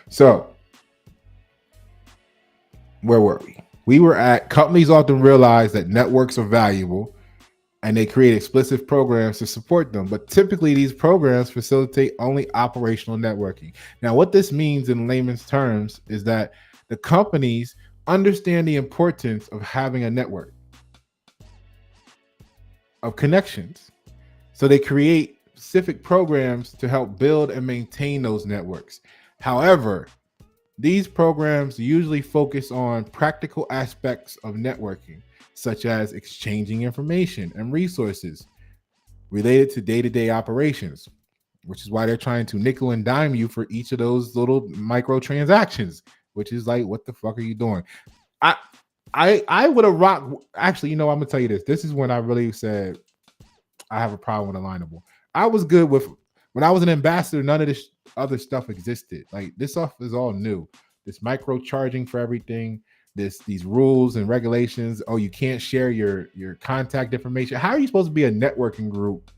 So, where were we? We were at companies often realize that networks are valuable, and they create explicit programs to support them. But typically, these programs facilitate only operational networking. Now, what this means in layman's terms is that the companies understand the importance of having a network of connections. So they create specific programs to help build and maintain those networks. However, these programs usually focus on practical aspects of networking, such as exchanging information and resources related to day-to-day operations, which is why they're trying to nickel and dime you for each of those little micro transactions, which is like, what the fuck are you doing? I would have rocked. Actually, I'm gonna tell you this. This is when I really said I have a problem with Alignable. I was good with when I was an ambassador. None of this other stuff existed. Like, this stuff is all new. This micro charging for everything. These rules and regulations. Oh, you can't share your contact information. How are you supposed to be a networking group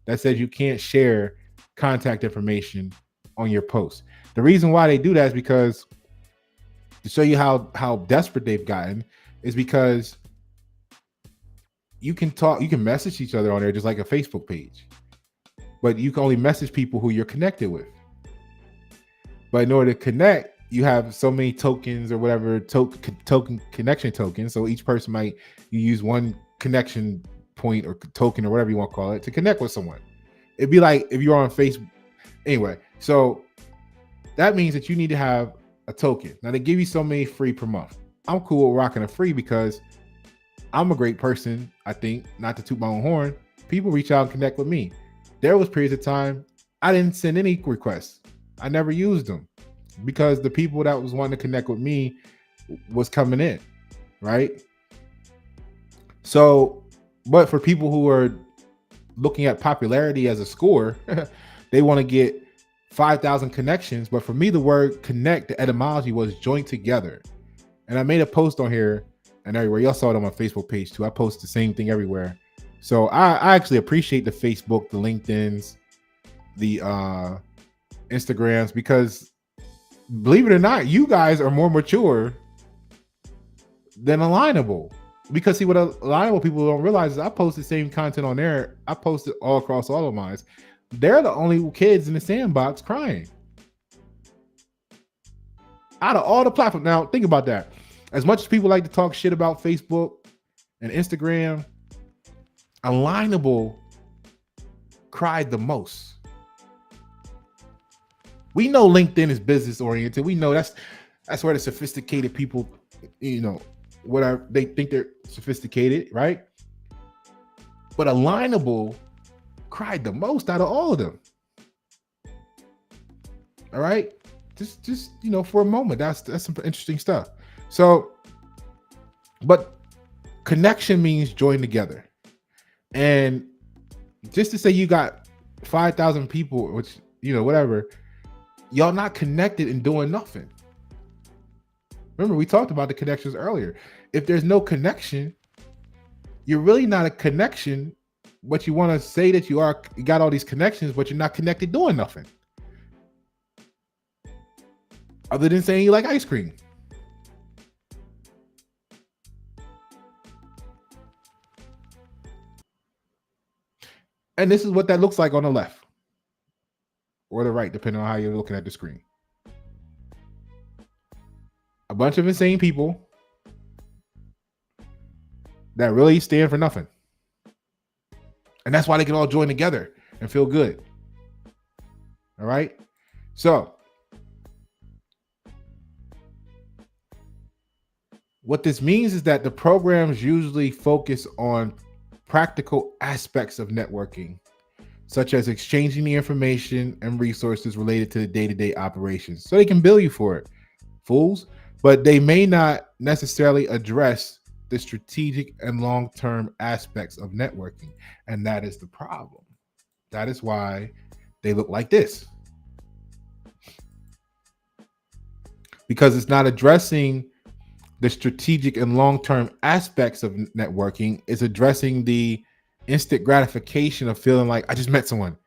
that says you can't share contact information on your post? The reason why they do that is because, to show you how desperate they've gotten, is because you can message each other on there just like a Facebook page, but you can only message people who you're connected with. But in order to connect, you have so many tokens or whatever, token connection tokens. So each person you use one connection point or token or whatever you want to call it to connect with someone. It'd be like if you're on Facebook. Anyway, so that means that you need to have a token. Now, they give you so many free per month. I'm cool with rocking a free because I'm a great person, I think, not to toot my own horn, people reach out and connect with me. There was periods of time I didn't send any requests. I never used them because the people that was wanting to connect with me was coming in, right? So, but for people who are looking at popularity as a score, they want to get 5,000 connections. But for me, the word connect, the etymology was join together. And I made a post on here and everywhere. Y'all saw it on my Facebook page too. I post the same thing everywhere. So I actually appreciate the Facebook, the LinkedIn's, the Instagrams, because believe it or not, you guys are more mature than Alignable. Because see, what Alignable people don't realize is I post the same content on there. I post it all across all of mine. They're the only kids in the sandbox crying. Out of all the platforms. Now, think about that. As much as people like to talk shit about Facebook and Instagram, Alignable cried the most. We know LinkedIn is business oriented. We know that's where the sophisticated people, whatever they think they're sophisticated, right? But Alignable cried the most out of all of them. All right, just for a moment, that's some interesting stuff. So, but connection means join together, and just to say you got 5,000 people, which whatever, y'all not connected and doing nothing. Remember, we talked about the connections earlier. If there's no connection, you're really not a connection. But you want to say that you got all these connections, but you're not connected doing nothing. Other than saying you like ice cream. And this is what that looks like on the left or the right, depending on how you're looking at the screen. A bunch of insane people that really stand for nothing. And that's why they can all join together and feel good. All right. So what this means is that the programs usually focus on practical aspects of networking, such as exchanging the information and resources related to the day-to-day operations. So they can bill you for it, fools, but they may not necessarily address the strategic and long-term aspects of networking. And that is the problem. That is why they look like this. Because it's not addressing the strategic and long-term aspects of networking. It's addressing the instant gratification of feeling like I just met someone.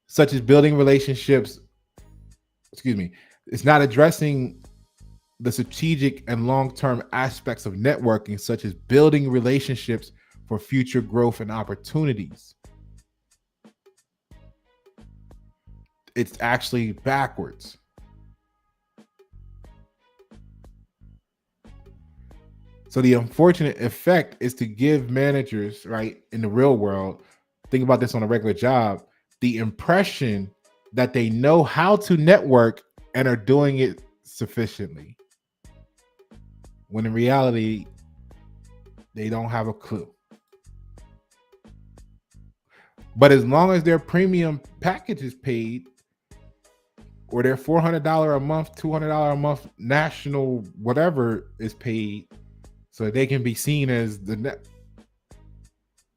Such as building relationships. It's not addressing the strategic and long-term aspects of networking, such as building relationships for future growth and opportunities. It's actually backwards. So the unfortunate effect is to give managers, right, in the real world, think about this on a regular job, the impression that they know how to network and are doing it sufficiently. When in reality, they don't have a clue. But as long as their premium package is paid, or their $400 a month, $200 a month national whatever is paid, so they can be seen as the net.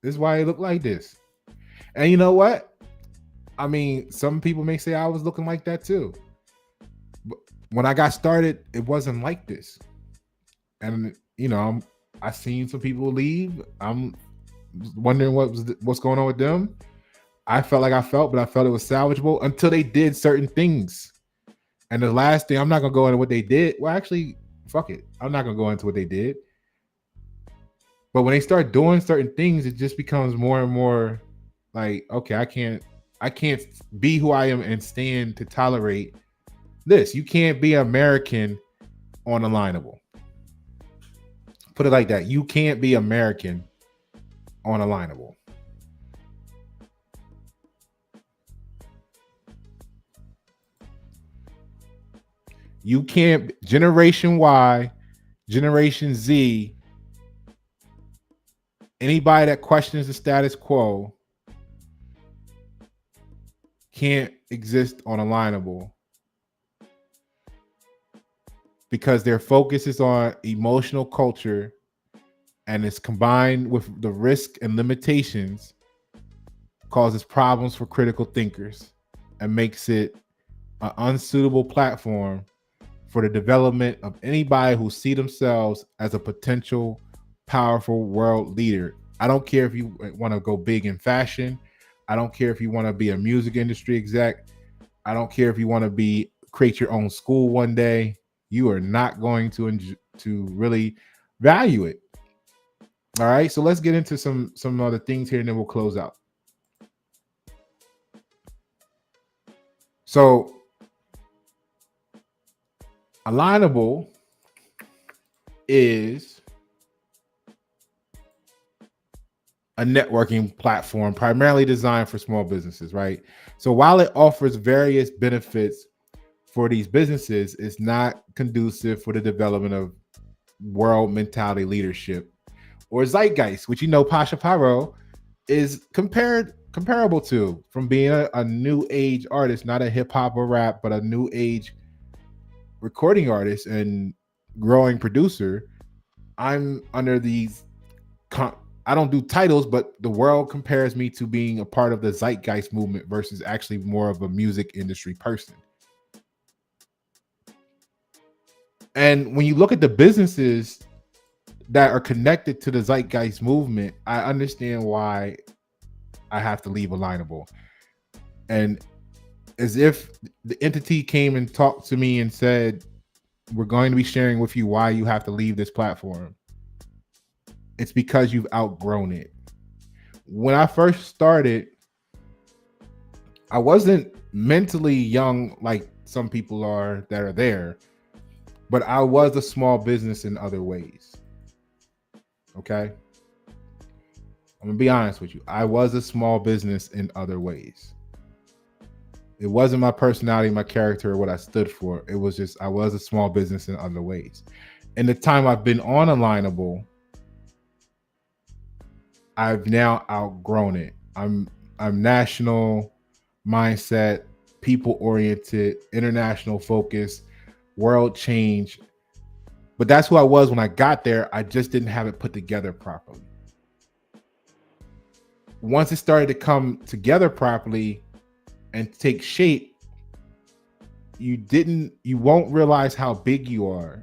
This is why it look like this. And you know what? I mean, some people may say I was looking like that too. But when I got started, it wasn't like this. And I seen some people leave. I'm wondering what's going on with them. I felt like I felt, but I felt it was salvageable until they did certain things. And the last thing, I'm not gonna go into what they did. Well, actually, fuck it. I'm not gonna go into what they did. But when they start doing certain things, it just becomes more and more like, okay, I can't be who I am and stand to tolerate this. You can't be American on Alignable. Put it like that. You can't be American on Alignable. You can't. Generation Y, Generation Z Anybody that questions the status quo can't exist on Alignable because their focus is on emotional culture and is combined with the risk and limitations, causes problems for critical thinkers and makes it an unsuitable platform for the development of anybody who see themselves as a potential powerful world leader. I don't care if you want to go big in fashion. I don't care if you want to be a music industry exec. I don't care if you want to be create your own school one day. You are not going to really value it. All right, so let's get into some other things here, and then we'll close out. So, Alignable is a networking platform primarily designed for small businesses, right? So while it offers various benefits for these businesses, it's not conducive for the development of world mentality leadership or zeitgeist, which Pasha Pyro is comparable to, from being a new age artist, not a hip hop or rap, but a new age recording artist and growing producer. I'm under these I don't do titles, but the world compares me to being a part of the zeitgeist movement versus actually more of a music industry person. And when you look at the businesses that are connected to the zeitgeist movement, I understand why I have to leave Alignable. And as if the entity came and talked to me and said, we're going to be sharing with you why you have to leave this platform. It's because you've outgrown it. When I first started, I wasn't mentally young like some people are that are there, but I was a small business in other ways. Okay? I'm gonna be honest with you. I was a small business in other ways. It wasn't my personality, my character, or what I stood for. It was just I was a small business in other ways. In the time I've been on Alignable, I've now outgrown it. I'm national mindset, people oriented, international focus, world change. But that's who I was when I got there. I just didn't have it put together properly. Once it started to come together properly and take shape, you won't realize how big you are.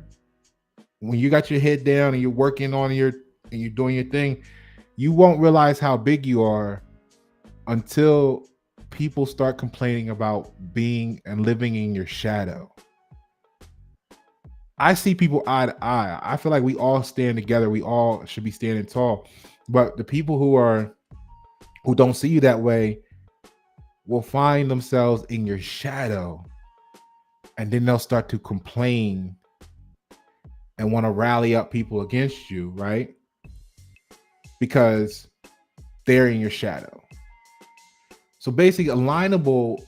When you got your head down and you're working on and you're doing your thing, you won't realize how big you are until people start complaining about being and living in your shadow. I see people eye to eye. I feel like we all stand together. We all should be standing tall. But the people who don't see you that way will find themselves in your shadow. And then they'll start to complain and want to rally up people against you, right? Because they're in your shadow. So basically, Alignable,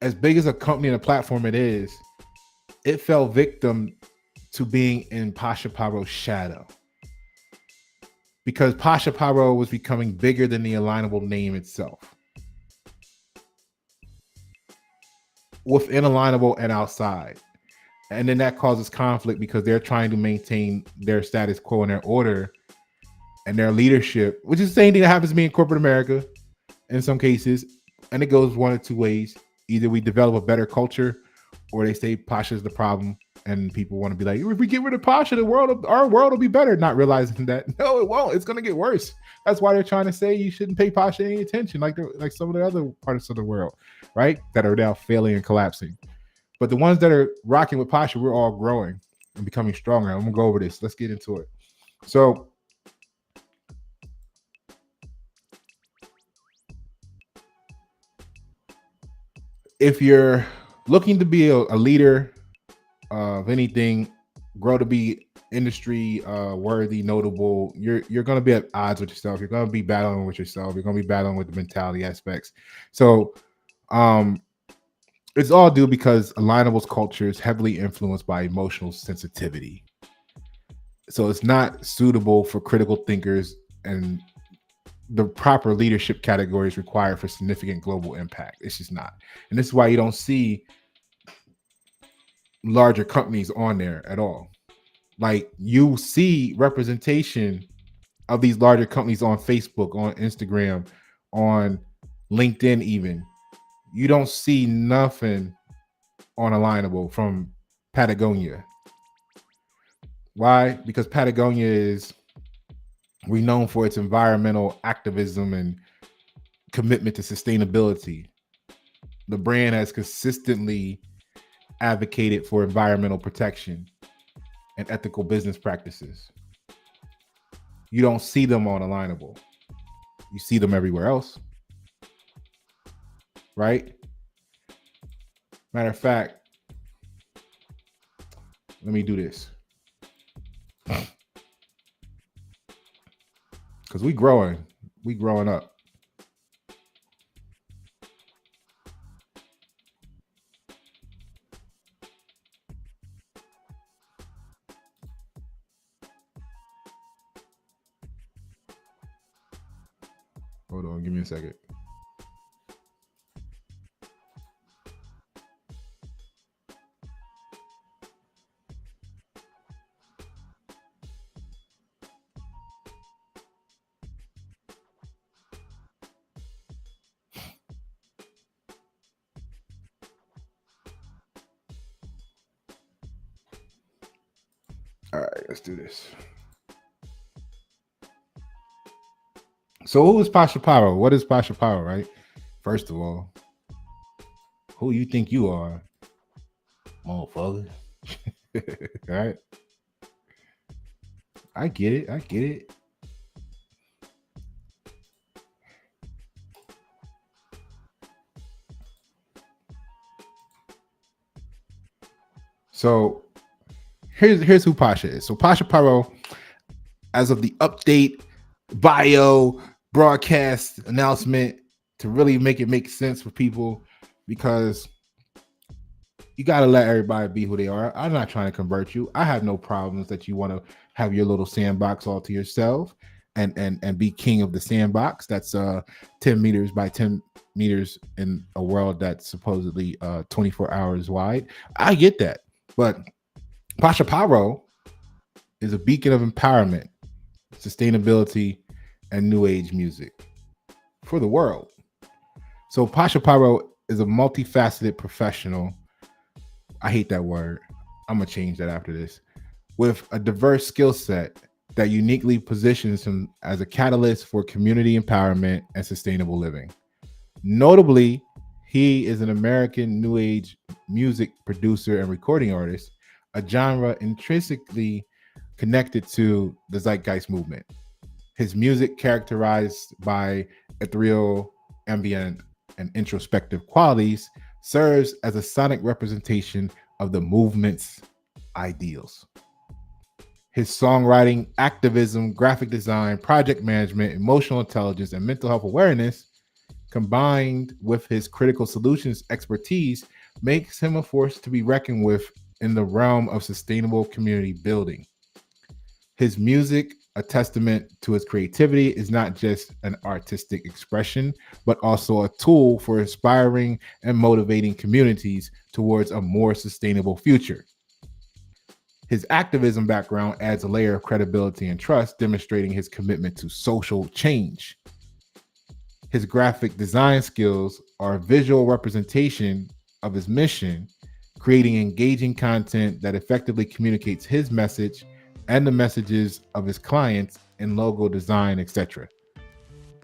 as big as a company and a platform it is, it fell victim to being in Pasha Pyro's shadow. Because Pasha Pyro was becoming bigger than the Alignable name itself. Within Alignable and outside. And then that causes conflict because they're trying to maintain their status quo and their order and their leadership, which is the same thing that happens to me in corporate America in some cases. And it goes one of two ways. Either we develop a better culture or they say Pasha is the problem and people want to be like, if we get rid of Pasha, our world will be better. Not realizing that, no, it won't. It's going to get worse. That's why they're trying to say you shouldn't pay Pasha any attention like some of the other parts of the world, right? That are now failing and collapsing. But the ones that are rocking with Pasha, we're all growing and becoming stronger. I'm going to go over this. Let's get into it. So, if you're looking to be a leader of anything, grow to be industry worthy, notable, you're going to be at odds with yourself. You're going to be battling with yourself. You're going to be battling with the mentality aspects. So, it's all due because Alignable's culture is heavily influenced by emotional sensitivity. So it's not suitable for critical thinkers and the proper leadership categories required for significant global impact. It's just not. And this is why you don't see larger companies on there at all. Like you see representation of these larger companies on Facebook, on Instagram, on LinkedIn even. You don't see nothing on Alignable from Patagonia. Why? Because Patagonia is renowned for its environmental activism and commitment to sustainability. The brand has consistently advocated for environmental protection and ethical business practices. You don't see them on Alignable. You see them everywhere else, right? Matter of fact, let me do this. Because we growing up. Hold on, give me a second. All right, let's do this. So who is Pasha Paro? What is Pasha Paro, right? First of all, who you think you are, motherfucker? All right. I get it. So here's who Pasha is. So Pasha Paro, as of the update, bio, broadcast, announcement, to really make it make sense for people, because you got to let everybody be who they are. I'm not trying to convert you. I have no problems that you want to have your little sandbox all to yourself and be king of the sandbox. That's 10 meters by 10 meters in a world that's supposedly 24 hours wide. I get that. But Pasha Paro is a beacon of empowerment, sustainability, and new age music for the world. So Pasha Paro is a multifaceted professional. I hate that word. I'm going to change that after this. With a diverse skill set that uniquely positions him as a catalyst for community empowerment and sustainable living. Notably, he is an American new age music producer and recording artist, a genre intrinsically connected to the zeitgeist movement. His music, characterized by ethereal, ambient, and introspective qualities, serves as a sonic representation of the movement's ideals. His songwriting, activism, graphic design, project management, emotional intelligence, and mental health awareness, combined with his critical solutions expertise, makes him a force to be reckoned with in the realm of sustainable community building. His music, a testament to his creativity, is not just an artistic expression, but also a tool for inspiring and motivating communities towards a more sustainable future. His activism background adds a layer of credibility and trust, demonstrating his commitment to social change. His graphic design skills are a visual representation of his mission, creating engaging content that effectively communicates his message and the messages of his clients in logo design, etc.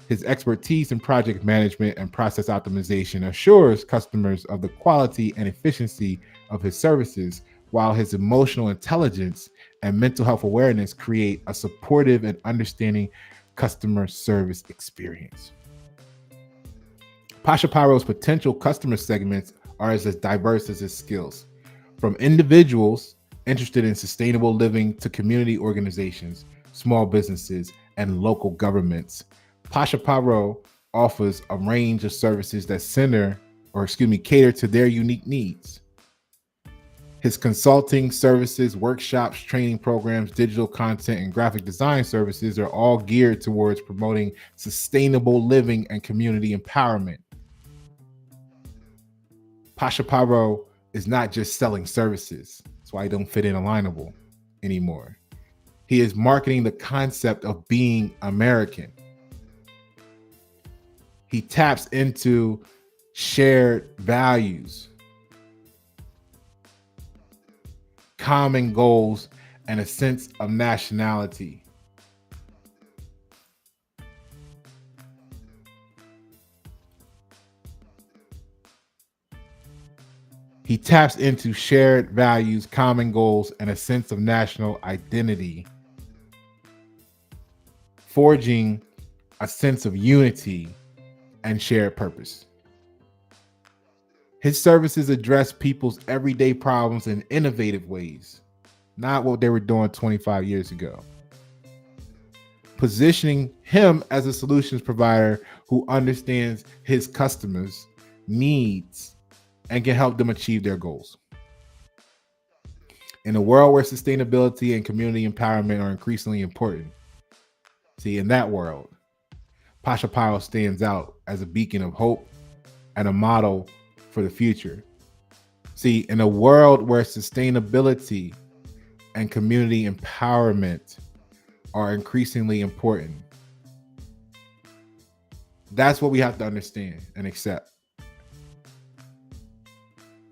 His expertise in project management and process optimization assures customers of the quality and efficiency of his services, while his emotional intelligence and mental health awareness create a supportive and understanding customer service experience. Pasha Pyro's potential customer segments are as diverse as his skills, from individuals interested in sustainable living to community organizations, small businesses, and local governments. Pasha Pyro offers a range of services that cater to their unique needs. His consulting services, workshops, training programs, digital content, and graphic design services are all geared towards promoting sustainable living and community empowerment. Pasha Paro is not just selling services. That's why he don't fit in Alignable anymore. He is marketing the concept of being American. He taps into shared values, common goals, and a sense of nationality. He taps into shared values, common goals, and a sense of national identity, forging a sense of unity and shared purpose. His services address people's everyday problems in innovative ways, not what they were doing 25 years ago. Positioning him as a solutions provider who understands his customers' needs and can help them achieve their goals. In a world where sustainability and community empowerment are increasingly important, see, in that world, Pasha Paro stands out as a beacon of hope and a model for the future. See, in a world where sustainability and community empowerment are increasingly important, that's what we have to understand and accept.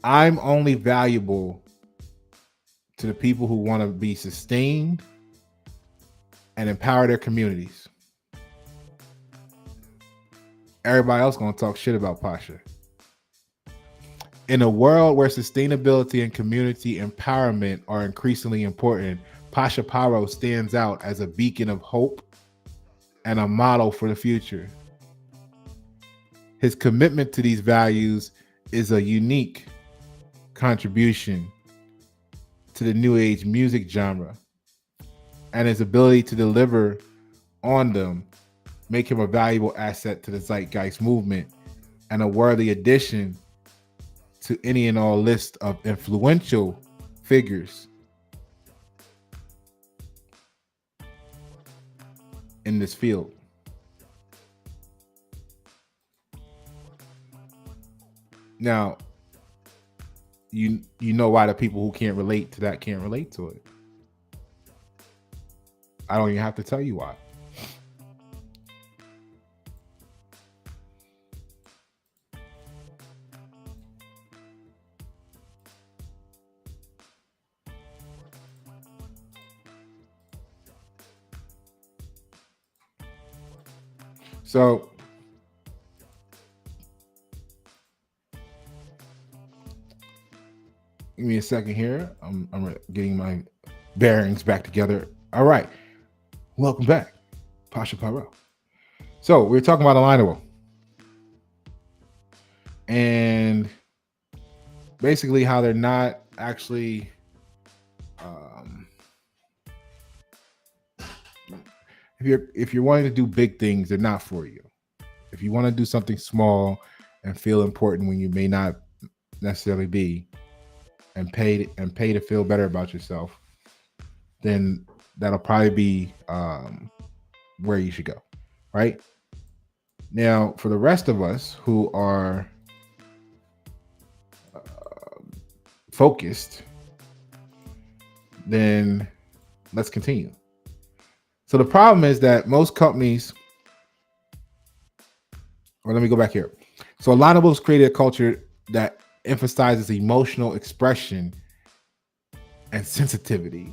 I'm only valuable to the people who want to be sustained and empower their communities. Everybody else gonna talk shit about Pasha. In a world where sustainability and community empowerment are increasingly important, Pasha Paro stands out as a beacon of hope and a model for the future. His commitment to these values is a unique contribution to the new age music genre, and his ability to deliver on them make him a valuable asset to the zeitgeist movement and a worthy addition to any and all list of influential figures in this field. Now, you know why the people who can't relate to that can't relate to it. I don't even have to tell you why. So give me a second here. I'm getting my bearings back together. All right. Welcome back, Pasha Paro. So we're talking about Alignable. And basically how they're not actually if you're wanting to do big things, they're not for you. If you want to do something small and feel important when you may not necessarily be, and pay to feel better about yourself, then that'll probably be where you should go, right? Now, for the rest of us who are focused, then let's continue. So the problem is that most companies, or let me go back here. So Alignable's created a culture that emphasizes emotional expression and sensitivity.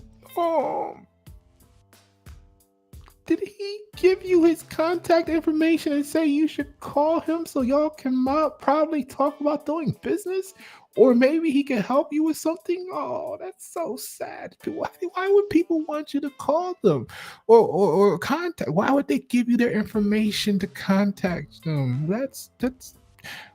Did he give you his contact information and say you should call him so y'all can probably talk about doing business? Or maybe he can help you with something? Oh, that's so sad. Why would people want you to call them or contact? Why would they give you their information to contact them? That's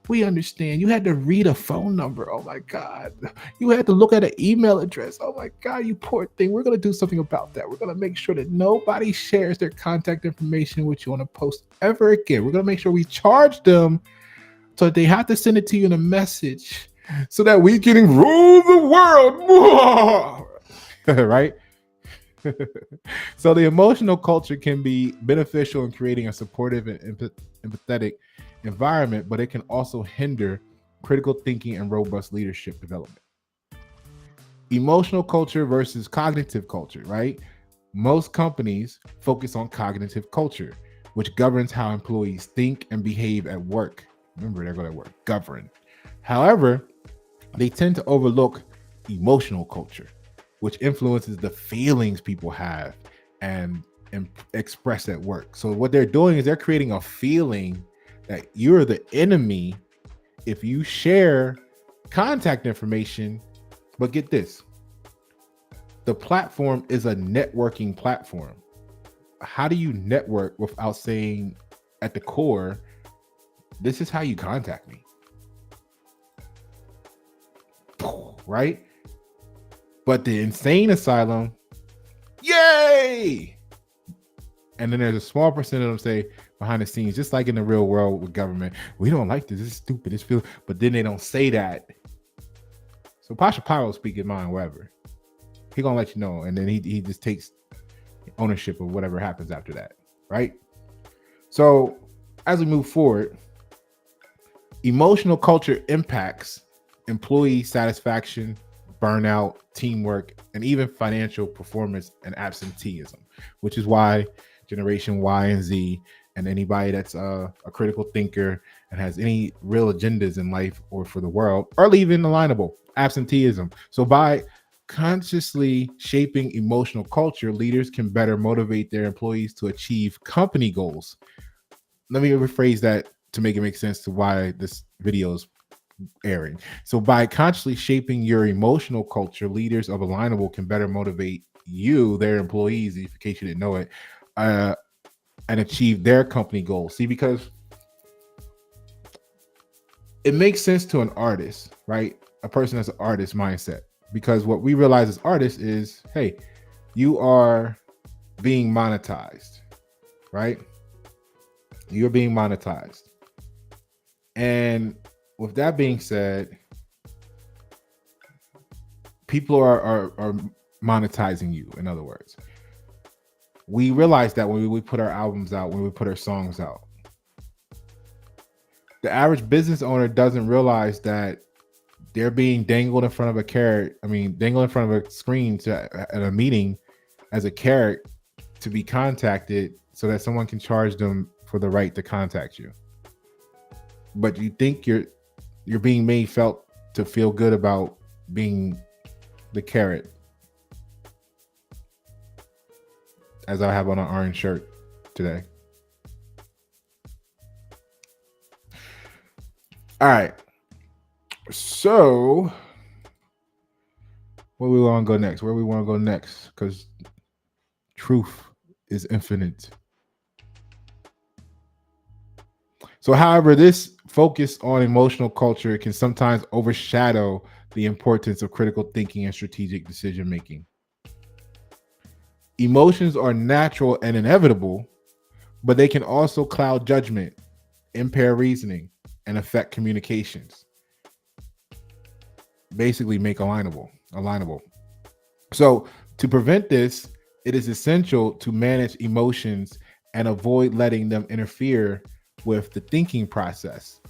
we understand. You had to read a phone number. Oh my God. You had to look at an email address. Oh my God, you poor thing. We're going to do something about that. We're going to make sure that nobody shares their contact information with you on a post ever again. We're going to make sure we charge them so that they have to send it to you in a message so that we can rule the world. Right? So the emotional culture can be beneficial in creating a supportive and empathetic environment, but it can also hinder critical thinking and robust leadership development. Emotional culture versus cognitive culture, right? Most companies focus on cognitive culture, which governs how employees think and behave at work. Remember, they're going to work, govern. However, they tend to overlook emotional culture, which influences the feelings people have and express at work. So what they're doing is they're creating a feeling that you're the enemy if you share contact information. But get this, the platform is a networking platform. How do you network without saying at the core, this is how you contact me? Right? But the insane asylum, yay! And then there's a small percent of them say behind the scenes, just like in the real world with government, we don't like this. This is stupid. This feels, but then they don't say that. So Pasha Pyro speak his mind wherever. He gonna let you know, and then he just takes ownership of whatever happens after that, right? So as we move forward, emotional culture impacts employee satisfaction, burnout, teamwork, and even financial performance and absenteeism, which is why Generation Y and Z and anybody that's a critical thinker and has any real agendas in life or for the world are leaving Alignable. Absenteeism. So by consciously shaping emotional culture, leaders can better motivate their employees to achieve company goals. Let me rephrase that to make it make sense to why this video is airing. So by consciously shaping your emotional culture, leaders of Alignable can better motivate you, their employees, in case you didn't know it, and achieve their company goals. See, because it makes sense to an artist, right? A person that's an artist mindset. Because what we realize as artists is, hey, you are being monetized, right? You're being monetized. And with that being said, people are monetizing you, in other words. We realize that when we put our albums out, when we put our songs out. The average business owner doesn't realize that they're being dangled in front of a carrot. Dangled in front of a screen at a meeting as a carrot to be contacted so that someone can charge them for the right to contact you. But you think you're being made felt to feel good about being the carrot, as I have on an orange shirt today. All right. So where we want to go next? Because truth is infinite. So, however, this focus on emotional culture can sometimes overshadow the importance of critical thinking and strategic decision making. Emotions are natural and inevitable, but they can also cloud judgment, impair reasoning, and affect communications. Basically make alignable. So to prevent this, it is essential to manage emotions and avoid letting them interfere with the thinking process.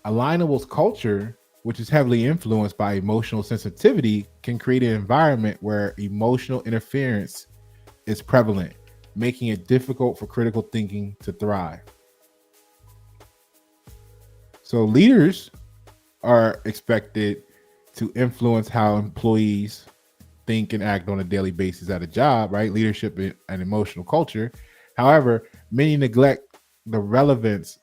Alignable's culture, which is heavily influenced by emotional sensitivity, can create an environment where emotional interference is prevalent, making it difficult for critical thinking to thrive. So leaders are expected to influence how employees think and act on a daily basis at a job, right? Leadership and emotional culture. However, many neglect the relevance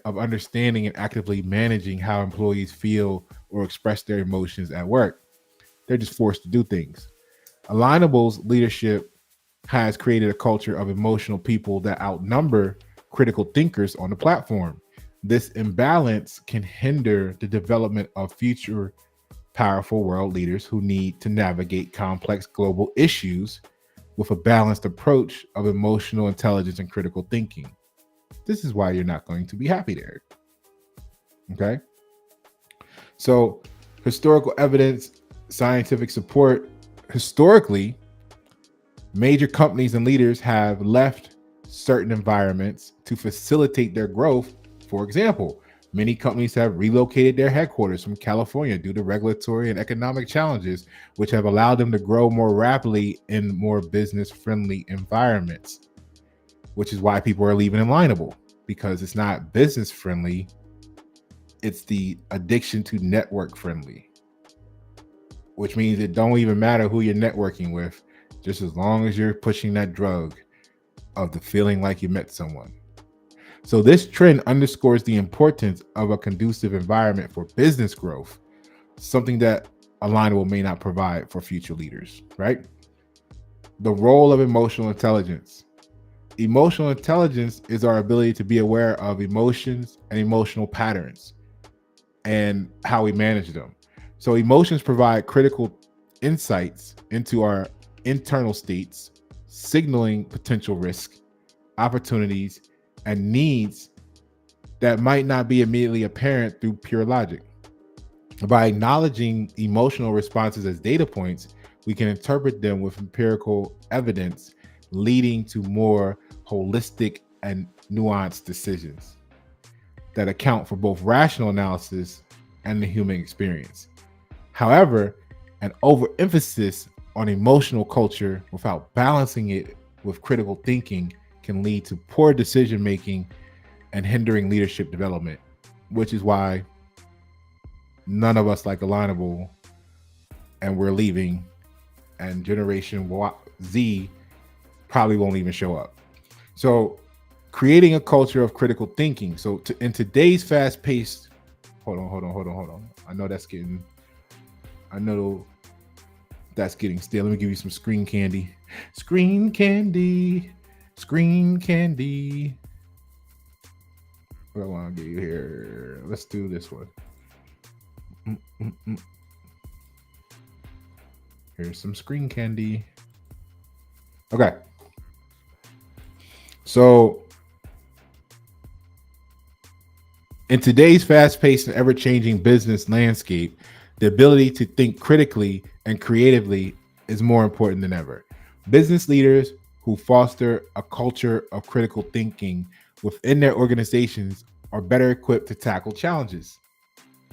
of understanding and actively managing how employees feel or express their emotions at work. They're just forced to do things. Alignable's leadership has created a culture of emotional people that outnumber critical thinkers on the platform. This imbalance can hinder the development of future powerful world leaders who need to navigate complex global issues with a balanced approach of emotional intelligence and critical thinking. This is why you're not going to be happy there. Okay? So Historical evidence, scientific support. Historically, major companies and leaders have left certain environments to facilitate their growth. For example, many companies have relocated their headquarters from California due to regulatory and economic challenges, which have allowed them to grow more rapidly in more business friendly environments, which is why people are leaving Alignable because it's not business friendly, it's the addiction to network friendly, which means it don't even matter who you're networking with, just as long as you're pushing that drug of the feeling like you met someone. So this trend underscores the importance of a conducive environment for business growth, something that Alignable may not provide for future leaders, right? The role of emotional intelligence. Emotional intelligence is our ability to be aware of emotions and emotional patterns and how we manage them. So emotions provide critical insights into our internal states, signaling potential risk, opportunities, and needs that might not be immediately apparent through pure logic. By acknowledging emotional responses as data points, we can interpret them with empirical evidence, leading to more holistic and nuanced decisions that account for both rational analysis and the human experience. However, an overemphasis on emotional culture without balancing it with critical thinking can lead to poor decision making and hindering leadership development, which is why none of us like Alignable and we're leaving, and Generation Z probably won't even show up. So, creating a culture of critical thinking. So, in today's fast paced, hold on. I know that's getting stale. Let me give you some screen candy. Screen candy. Screen candy. What do I want to get you here? Let's do this one. Here's some screen candy. Okay. So, in today's fast paced and ever changing business landscape, the ability to think critically and creatively is more important than ever. Business leaders who foster a culture of critical thinking within their organizations are better equipped to tackle challenges,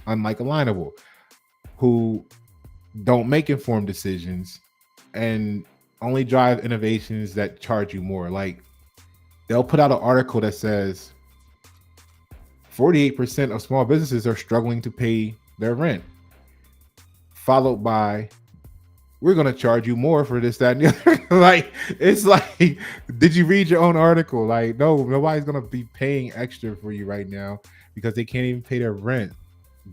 unlike Alignable, who don't make informed decisions and only drive innovations that charge you more. Like, they'll put out an article that says 48% of small businesses are struggling to pay their rent, followed by, we're going to charge you more for this, that, and the other. Like, it's like, did you read your own article? Like, no, nobody's going to be paying extra for you right now because they can't even pay their rent.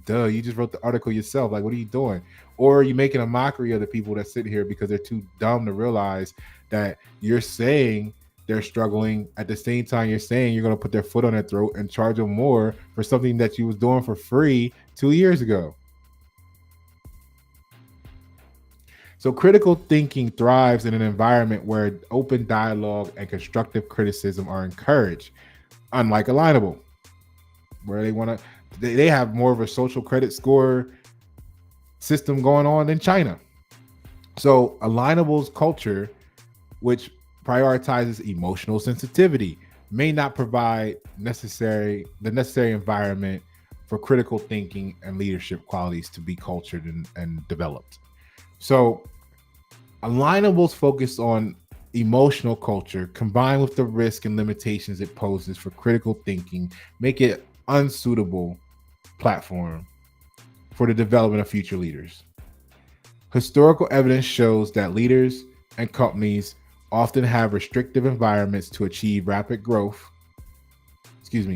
Duh, you just wrote the article yourself. Like, what are you doing? Or are you making a mockery of the people that sit here because they're too dumb to realize that you're saying they're struggling at the same time you're saying you're going to put their foot on their throat and charge them more for something that you was doing for free 2 years ago? So critical thinking thrives in an environment where open dialogue and constructive criticism are encouraged, unlike Alignable, where they have more of a social credit score system going on in China. So Alignable's culture, which prioritizes emotional sensitivity, may not provide the necessary environment for critical thinking and leadership qualities to be cultured and developed. So Alignable's focus on emotional culture combined with the risk and limitations it poses for critical thinking make it unsuitable platform for the development of future leaders. Historical evidence shows that leaders and companies often have restrictive environments to achieve rapid growth.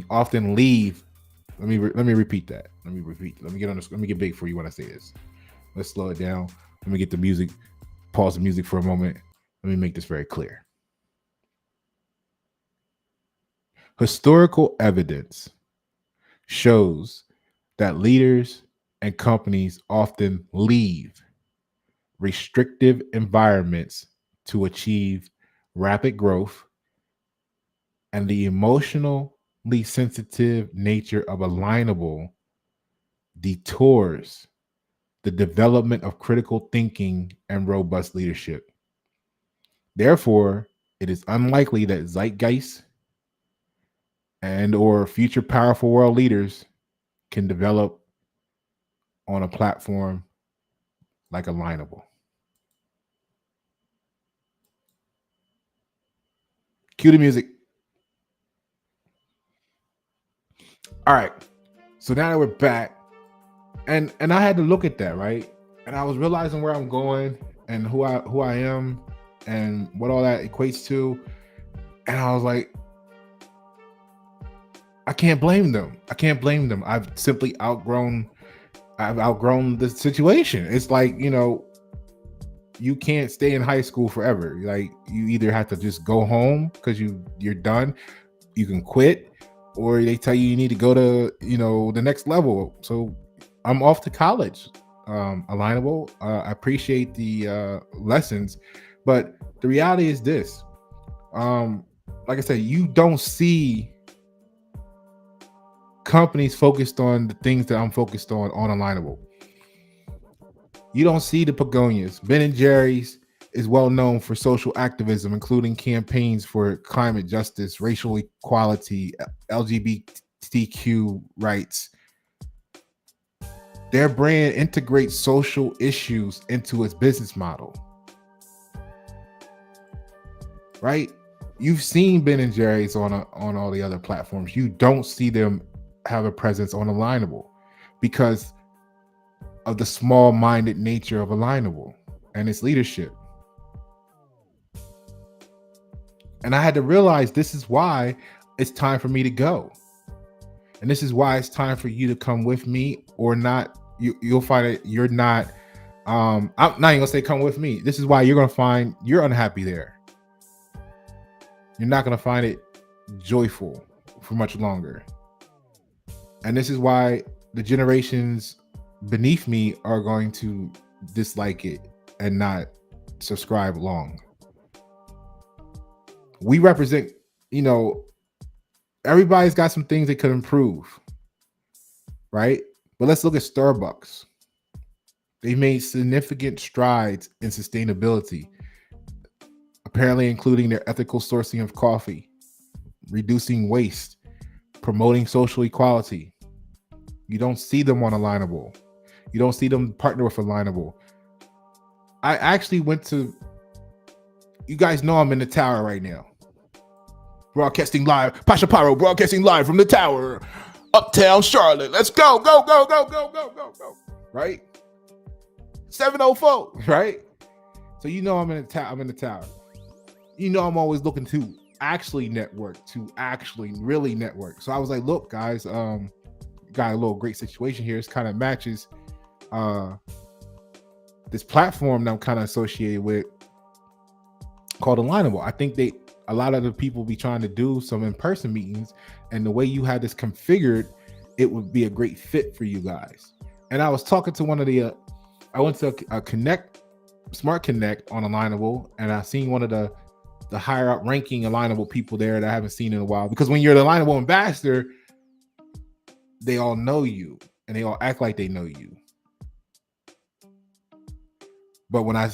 Often leave. Let me repeat that. Let me get on this. Let me get big for you when I say this. Let's slow it down. Let me get the music. Pause the music for a moment. Let me make this very clear. Historical evidence shows that leaders and companies often leave restrictive environments to achieve rapid growth, and the emotionally sensitive nature of Alignable detours the development of critical thinking and robust leadership. Therefore, it is unlikely that zeitgeist and or future powerful world leaders can develop on a platform like Alignable. Cue the music. All right. So now that we're back, and I had to look at that, right? And I was realizing where I'm going and who I am and what all that equates to. And I was like, I can't blame them. I can't blame them. I've outgrown the situation. It's like, you can't stay in high school forever. Like, you either have to just go home because you're done. You can quit, or they tell you need to go to the next level. So I'm off to college. Alignable. I appreciate the lessons, but the reality is this. Like I said, you don't see companies focused on the things that I'm focused on Alignable. You don't see the Pagonias. Ben and Jerry's is well known for social activism, including campaigns for climate justice, racial equality, LGBTQ rights. Their brand integrates social issues into its business model. Right? You've seen Ben and Jerry's on all the other platforms. You don't see them have a presence on Alignable because of the small-minded nature of Alignable and its leadership. And I had to realize this is why it's time for me to go. And this is why it's time for you to come with me or not. You'll find that you're not, I'm not even gonna say come with me. This is why you're gonna find you're unhappy there. You're not gonna find it joyful for much longer. And this is why the generations beneath me are going to dislike it and not subscribe long. We represent, everybody's got some things they could improve, right? But let's look at Starbucks. They've made significant strides in sustainability, apparently including their ethical sourcing of coffee, reducing waste, promoting social equality. You don't see them on Alignable. You don't see them partner with Alignable. I actually went to, you guys know I'm in the tower right now. Broadcasting live, Pasha Pyro broadcasting live from the tower, Uptown Charlotte. Let's go, go, go, go, go, go, go, go. Right? 704, right? So I'm in the tower. I'm always looking to actually network, to actually really network. So I was like, look, guys, got a little great situation here. It's kind of matches this platform that I'm kind of associated with called Alignable. I think a lot of the people be trying to do some in-person meetings, and the way you had this configured, it would be a great fit for you guys. And I was talking to one of the, I went to a Smart Connect on Alignable, and I seen one of the higher up ranking Alignable people there that I haven't seen in a while. Because when you're the Alignable ambassador, they all know you and they all act like they know you. But when I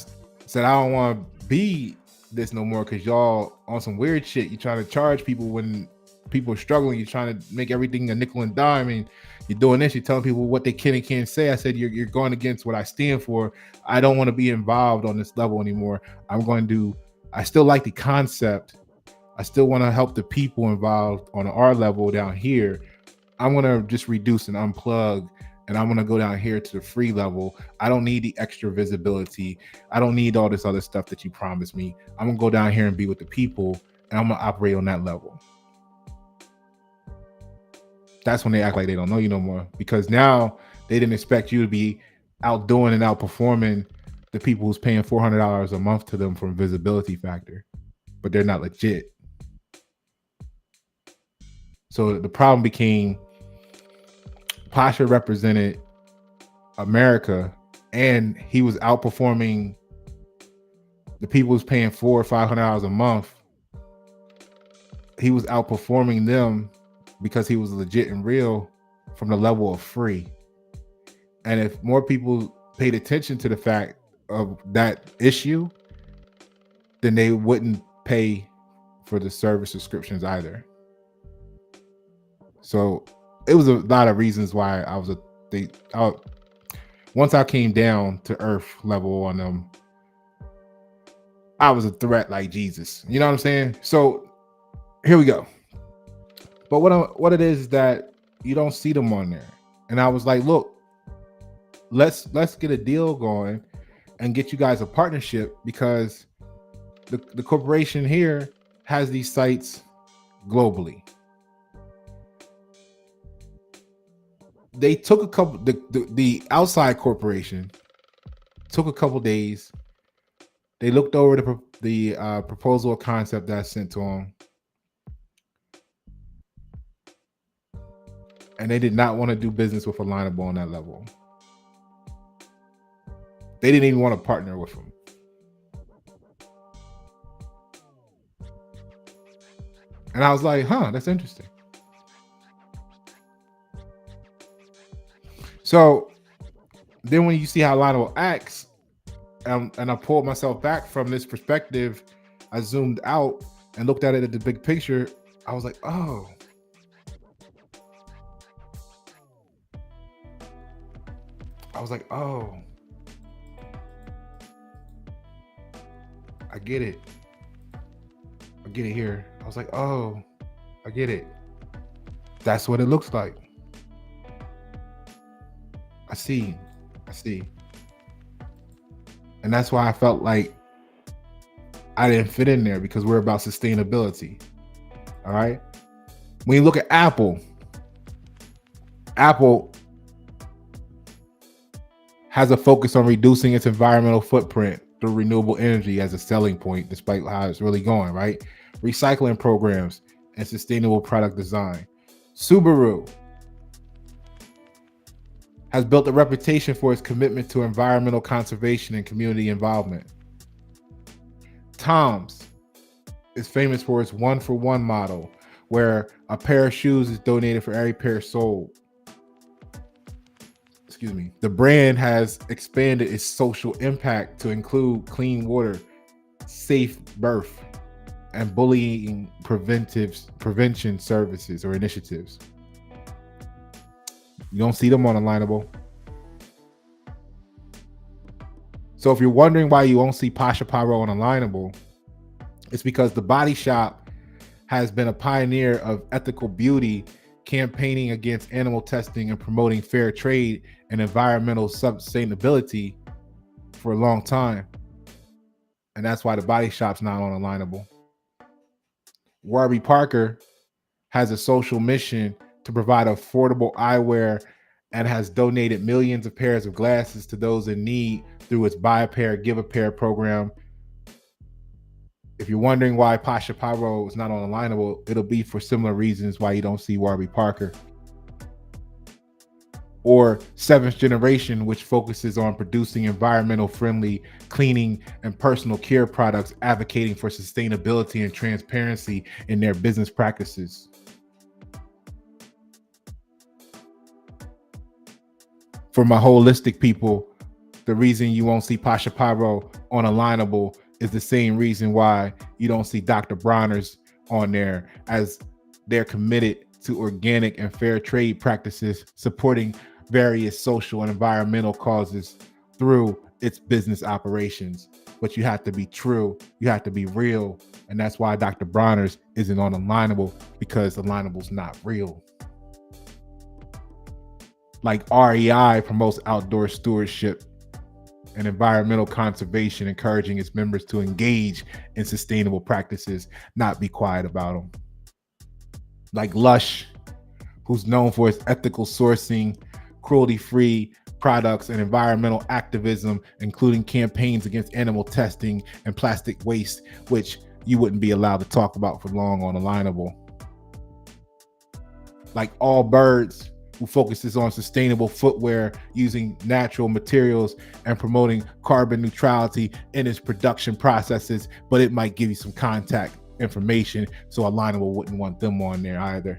said I don't want to be this no more because y'all on some weird shit, you trying to charge people when people are struggling, you're trying to make everything a nickel and dime, and you're doing this, you're telling people what they can and can't say. I said, you're going against what I stand for. I don't want to be involved on this level anymore. I still like the concept. I still want to help the people involved on our level down here. I'm going to just reduce and unplug, and I'm going to go down here to the free level. I don't need the extra visibility. I don't need all this other stuff that you promised me. I'm going to go down here and be with the people, and I'm going to operate on that level. That's when they act like they don't know you no more, because now they didn't expect you to be outdoing and outperforming the people who's paying $400 a month to them from visibility factor, but they're not legit. So the problem became Pasha represented America, and he was outperforming the people who's paying $400 or $500 a month. He was outperforming them because he was legit and real from the level of free. And if more people paid attention to the fact of that issue, then they wouldn't pay for the service subscriptions either. So it was a lot of reasons why I was once I came down to earth level on them, I was a threat like Jesus. You know what I'm saying? So here we go. But what it is that you don't see them on there. And I was like, look, let's get a deal going and get you guys a partnership, because the corporation here has these sites globally. They took a couple, the outside corporation took a couple days. They looked over the proposal or concept that I sent to them, and they did not want to do business with Alignable on that level. They didn't even want to partner with them. And I was like, that's interesting. So then when you see how Alignable acts, and I pulled myself back from this perspective, I zoomed out and looked at it at the big picture, I was like, oh. I get it. I get it here. I was like, oh, I get it. That's what it looks like. I see. And that's why I felt like I didn't fit in there, because we're about sustainability. All right. When you look at Apple has a focus on reducing its environmental footprint through renewable energy as a selling point, despite how it's really going, right? Recycling programs and sustainable product design. Subaru has built a reputation for its commitment to environmental conservation and community involvement. Tom's is famous for its 1-for-1 model, where a pair of shoes is donated for every pair sold. The brand has expanded its social impact to include clean water, safe birth, and bullying prevention services or initiatives. You don't see them on Alignable. So if you're wondering why you won't see Pasha Pyro on Alignable, it's because the Body Shop has been a pioneer of ethical beauty, campaigning against animal testing and promoting fair trade and environmental sustainability for a long time. And that's why the Body Shop's not on Alignable. Warby Parker has a social mission to provide affordable eyewear and has donated millions of pairs of glasses to those in need through its Buy a Pair, Give a Pair program. If you're wondering why Pasha Pyro is not on Alignable, it'll be for similar reasons why you don't see Warby Parker. Or Seventh Generation, which focuses on producing environmental friendly cleaning and personal care products, advocating for sustainability and transparency in their business practices. For my holistic people, the reason you won't see Pasha Pyro on Alignable is the same reason why you don't see Dr. Bronner's on there, as they're committed to organic and fair trade practices, supporting various social and environmental causes through its business operations. But you have to be true, you have to be real, and that's why Dr. Bronner's isn't on Alignable, because Alignable's not real. Like REI promotes outdoor stewardship and environmental conservation, encouraging its members to engage in sustainable practices, not be quiet about them. Like Lush, who's known for its ethical sourcing, cruelty-free products, and environmental activism, including campaigns against animal testing and plastic waste, which you wouldn't be allowed to talk about for long on Alignable. Like Allbirds, who focuses on sustainable footwear using natural materials and promoting carbon neutrality in its production processes, but it might give you some contact information, so Alignable wouldn't want them on there either.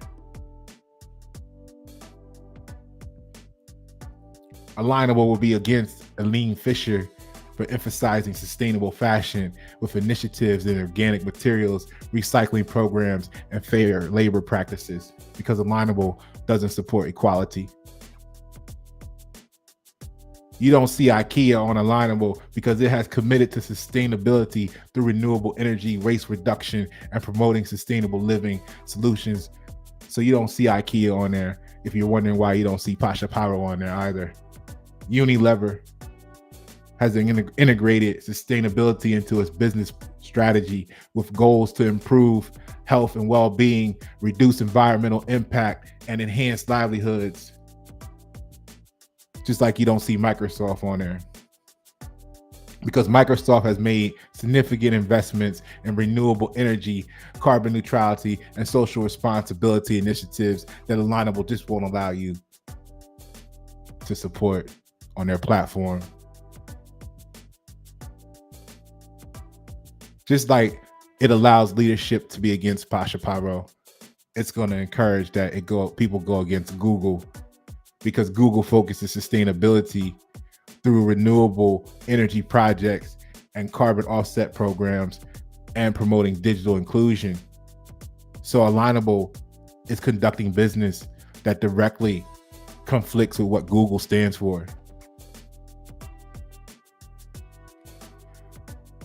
Alignable will be against Aline Fisher for emphasizing sustainable fashion with initiatives in organic materials, recycling programs, and fair labor practices, because Alignable doesn't support equality. You don't see IKEA on Alignable because it has committed to sustainability through renewable energy, waste reduction, and promoting sustainable living solutions. So you don't see IKEA on there if you're wondering why you don't see Pasha Paro on there either. Unilever has integrated sustainability into its business strategy with goals to improve health and well-being, reduce environmental impact, and enhance livelihoods. Just like you don't see Microsoft on there, because Microsoft has made significant investments in renewable energy, carbon neutrality, and social responsibility initiatives that Alignable just won't allow you to support on their platform. Just like it allows leadership to be against Pasha Paro, it's going to encourage that people go against Google, because Google focuses sustainability through renewable energy projects and carbon offset programs and promoting digital inclusion. So Alignable is conducting business that directly conflicts with what Google stands for.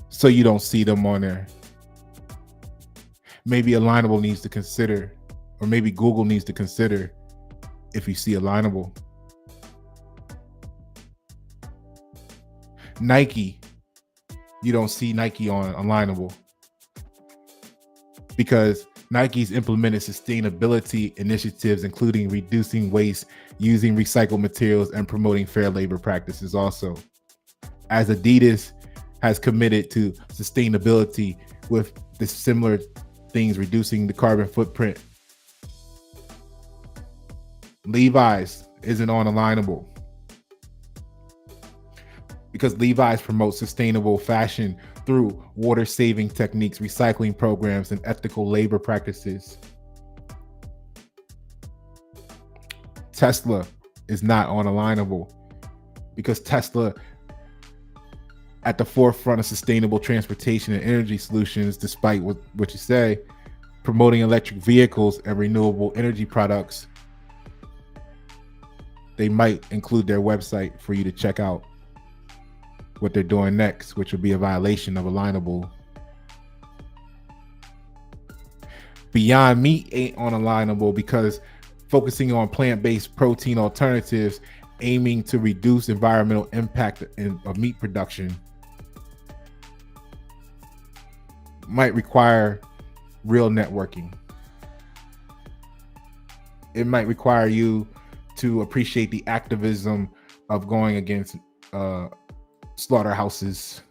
So you don't see them on there. Maybe Alignable needs to consider, or maybe Google needs to consider, if you see Alignable. Nike, you don't see Nike on Alignable because Nike's implemented sustainability initiatives, including reducing waste, using recycled materials, and promoting fair labor practices also. As Adidas has committed to sustainability with the similar things, reducing the carbon footprint. Levi's isn't on Alignable because Levi's promotes sustainable fashion through water-saving techniques, recycling programs, and ethical labor practices. Tesla is not on Alignable because Tesla, at the forefront of sustainable transportation and energy solutions, despite what you say, promoting electric vehicles and renewable energy products. They might include their website for you to check out what they're doing next, which would be a violation of Alignable. Beyond Meat ain't on Alignable because focusing on plant-based protein alternatives, aiming to reduce environmental impact of meat production, might require real networking. It might require you to appreciate the activism of going against slaughterhouses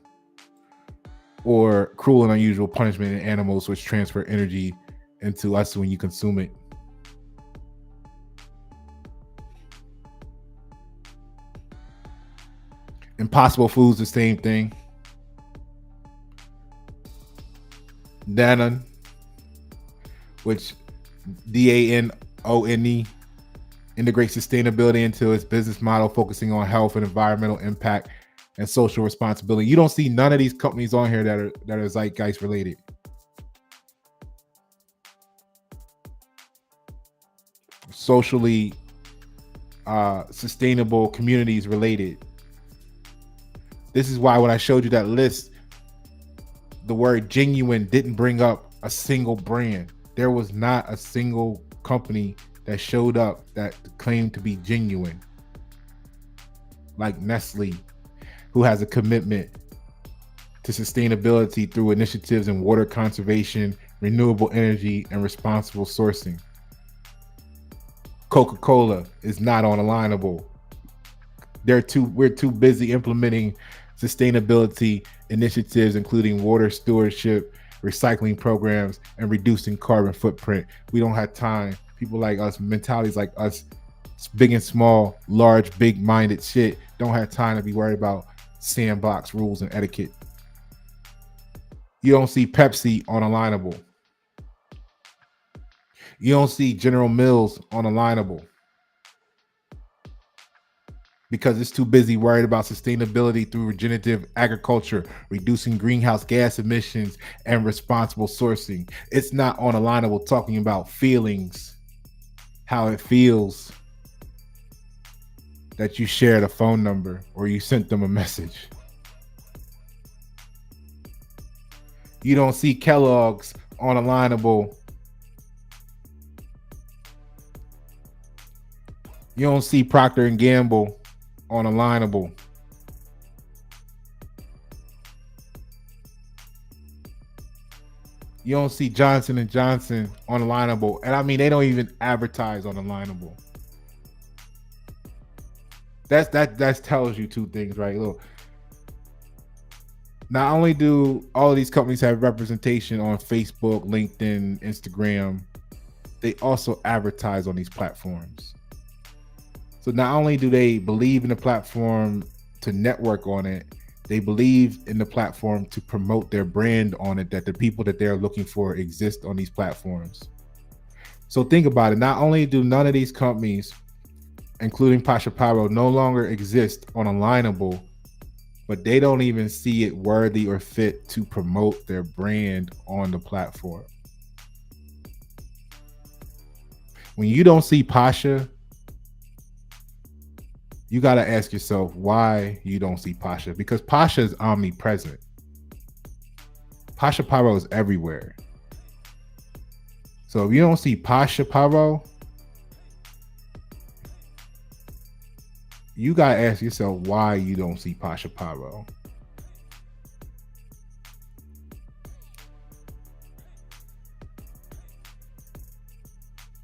or cruel and unusual punishment in animals, which transfer energy into us when you consume it. Impossible Foods, the same thing. Danone, which Danone, integrates sustainability into its business model, focusing on health and environmental impact and social responsibility. You don't see none of these companies on here that are zeitgeist related. Socially sustainable communities related. This is why when I showed you that list, the word genuine didn't bring up a single brand. There was not a single company that showed up that claimed to be genuine, like Nestle, who has a commitment to sustainability through initiatives in water conservation, renewable energy, and responsible sourcing. Coca-Cola is not on Alignable. We're too busy implementing sustainability initiatives, including water stewardship, recycling programs, and reducing carbon footprint. We don't have time. People like us, mentalities like us, big and small, large, big-minded shit, don't have time to be worried about sandbox rules and etiquette. You don't see Pepsi on Alignable. You don't see General Mills on Alignable. because it's too busy worried about sustainability through regenerative agriculture, reducing greenhouse gas emissions, and responsible sourcing. It's not on Alignable talking about feelings, how it feels that you shared a phone number or you sent them a message. You don't see Kellogg's on Alignable. You don't see Procter and Gamble on Alignable. You don't see Johnson and Johnson on Alignable. And I mean, they don't even advertise on Alignable. That tells you two things, right? Look, not only do all of these companies have representation on Facebook, LinkedIn, Instagram, they also advertise on these platforms. So not only do they believe in the platform to network on it, they believe in the platform to promote their brand on it, that the people that they're looking for exist on these platforms. So think about it. Not only do none of these companies, including Pasha Pyro, no longer exist on Alignable, but they don't even see it worthy or fit to promote their brand on the platform. When you don't see Pasha, you got to ask yourself why you don't see Pasha, because Pasha is omnipresent. Pasha Pyro is everywhere. So if you don't see Pasha Pyro, you got to ask yourself why you don't see Pasha Pyro.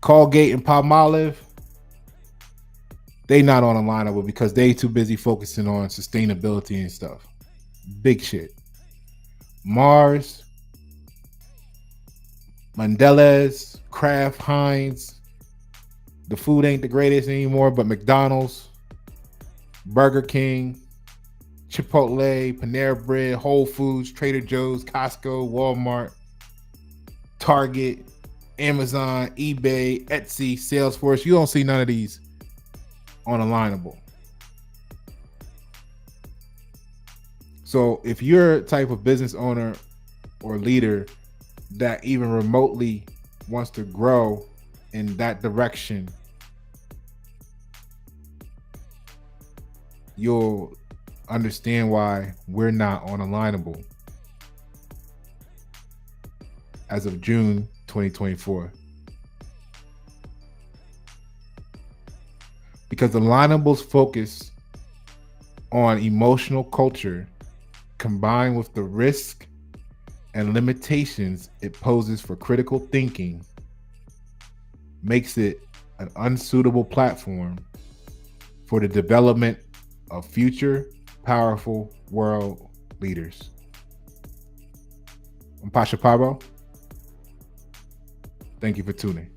Colgate and Palmolive, they not on Alignable because they too busy focusing on sustainability and stuff. Big shit. Mars, Mondelez, Kraft, Heinz. The food ain't the greatest anymore, but McDonald's, Burger King, Chipotle, Panera Bread, Whole Foods, Trader Joe's, Costco, Walmart, Target, Amazon, eBay, Etsy, Salesforce. You don't see none of these on Alignable. So if you're a type of business owner or leader that even remotely wants to grow in that direction, you'll understand why we're not on Alignable as of June 2024. Because Alignable's focus on emotional culture, combined with the risk and limitations it poses for critical thinking, makes it an unsuitable platform for the development of future powerful world leaders. I'm Pasha Pyro. Thank you for tuning.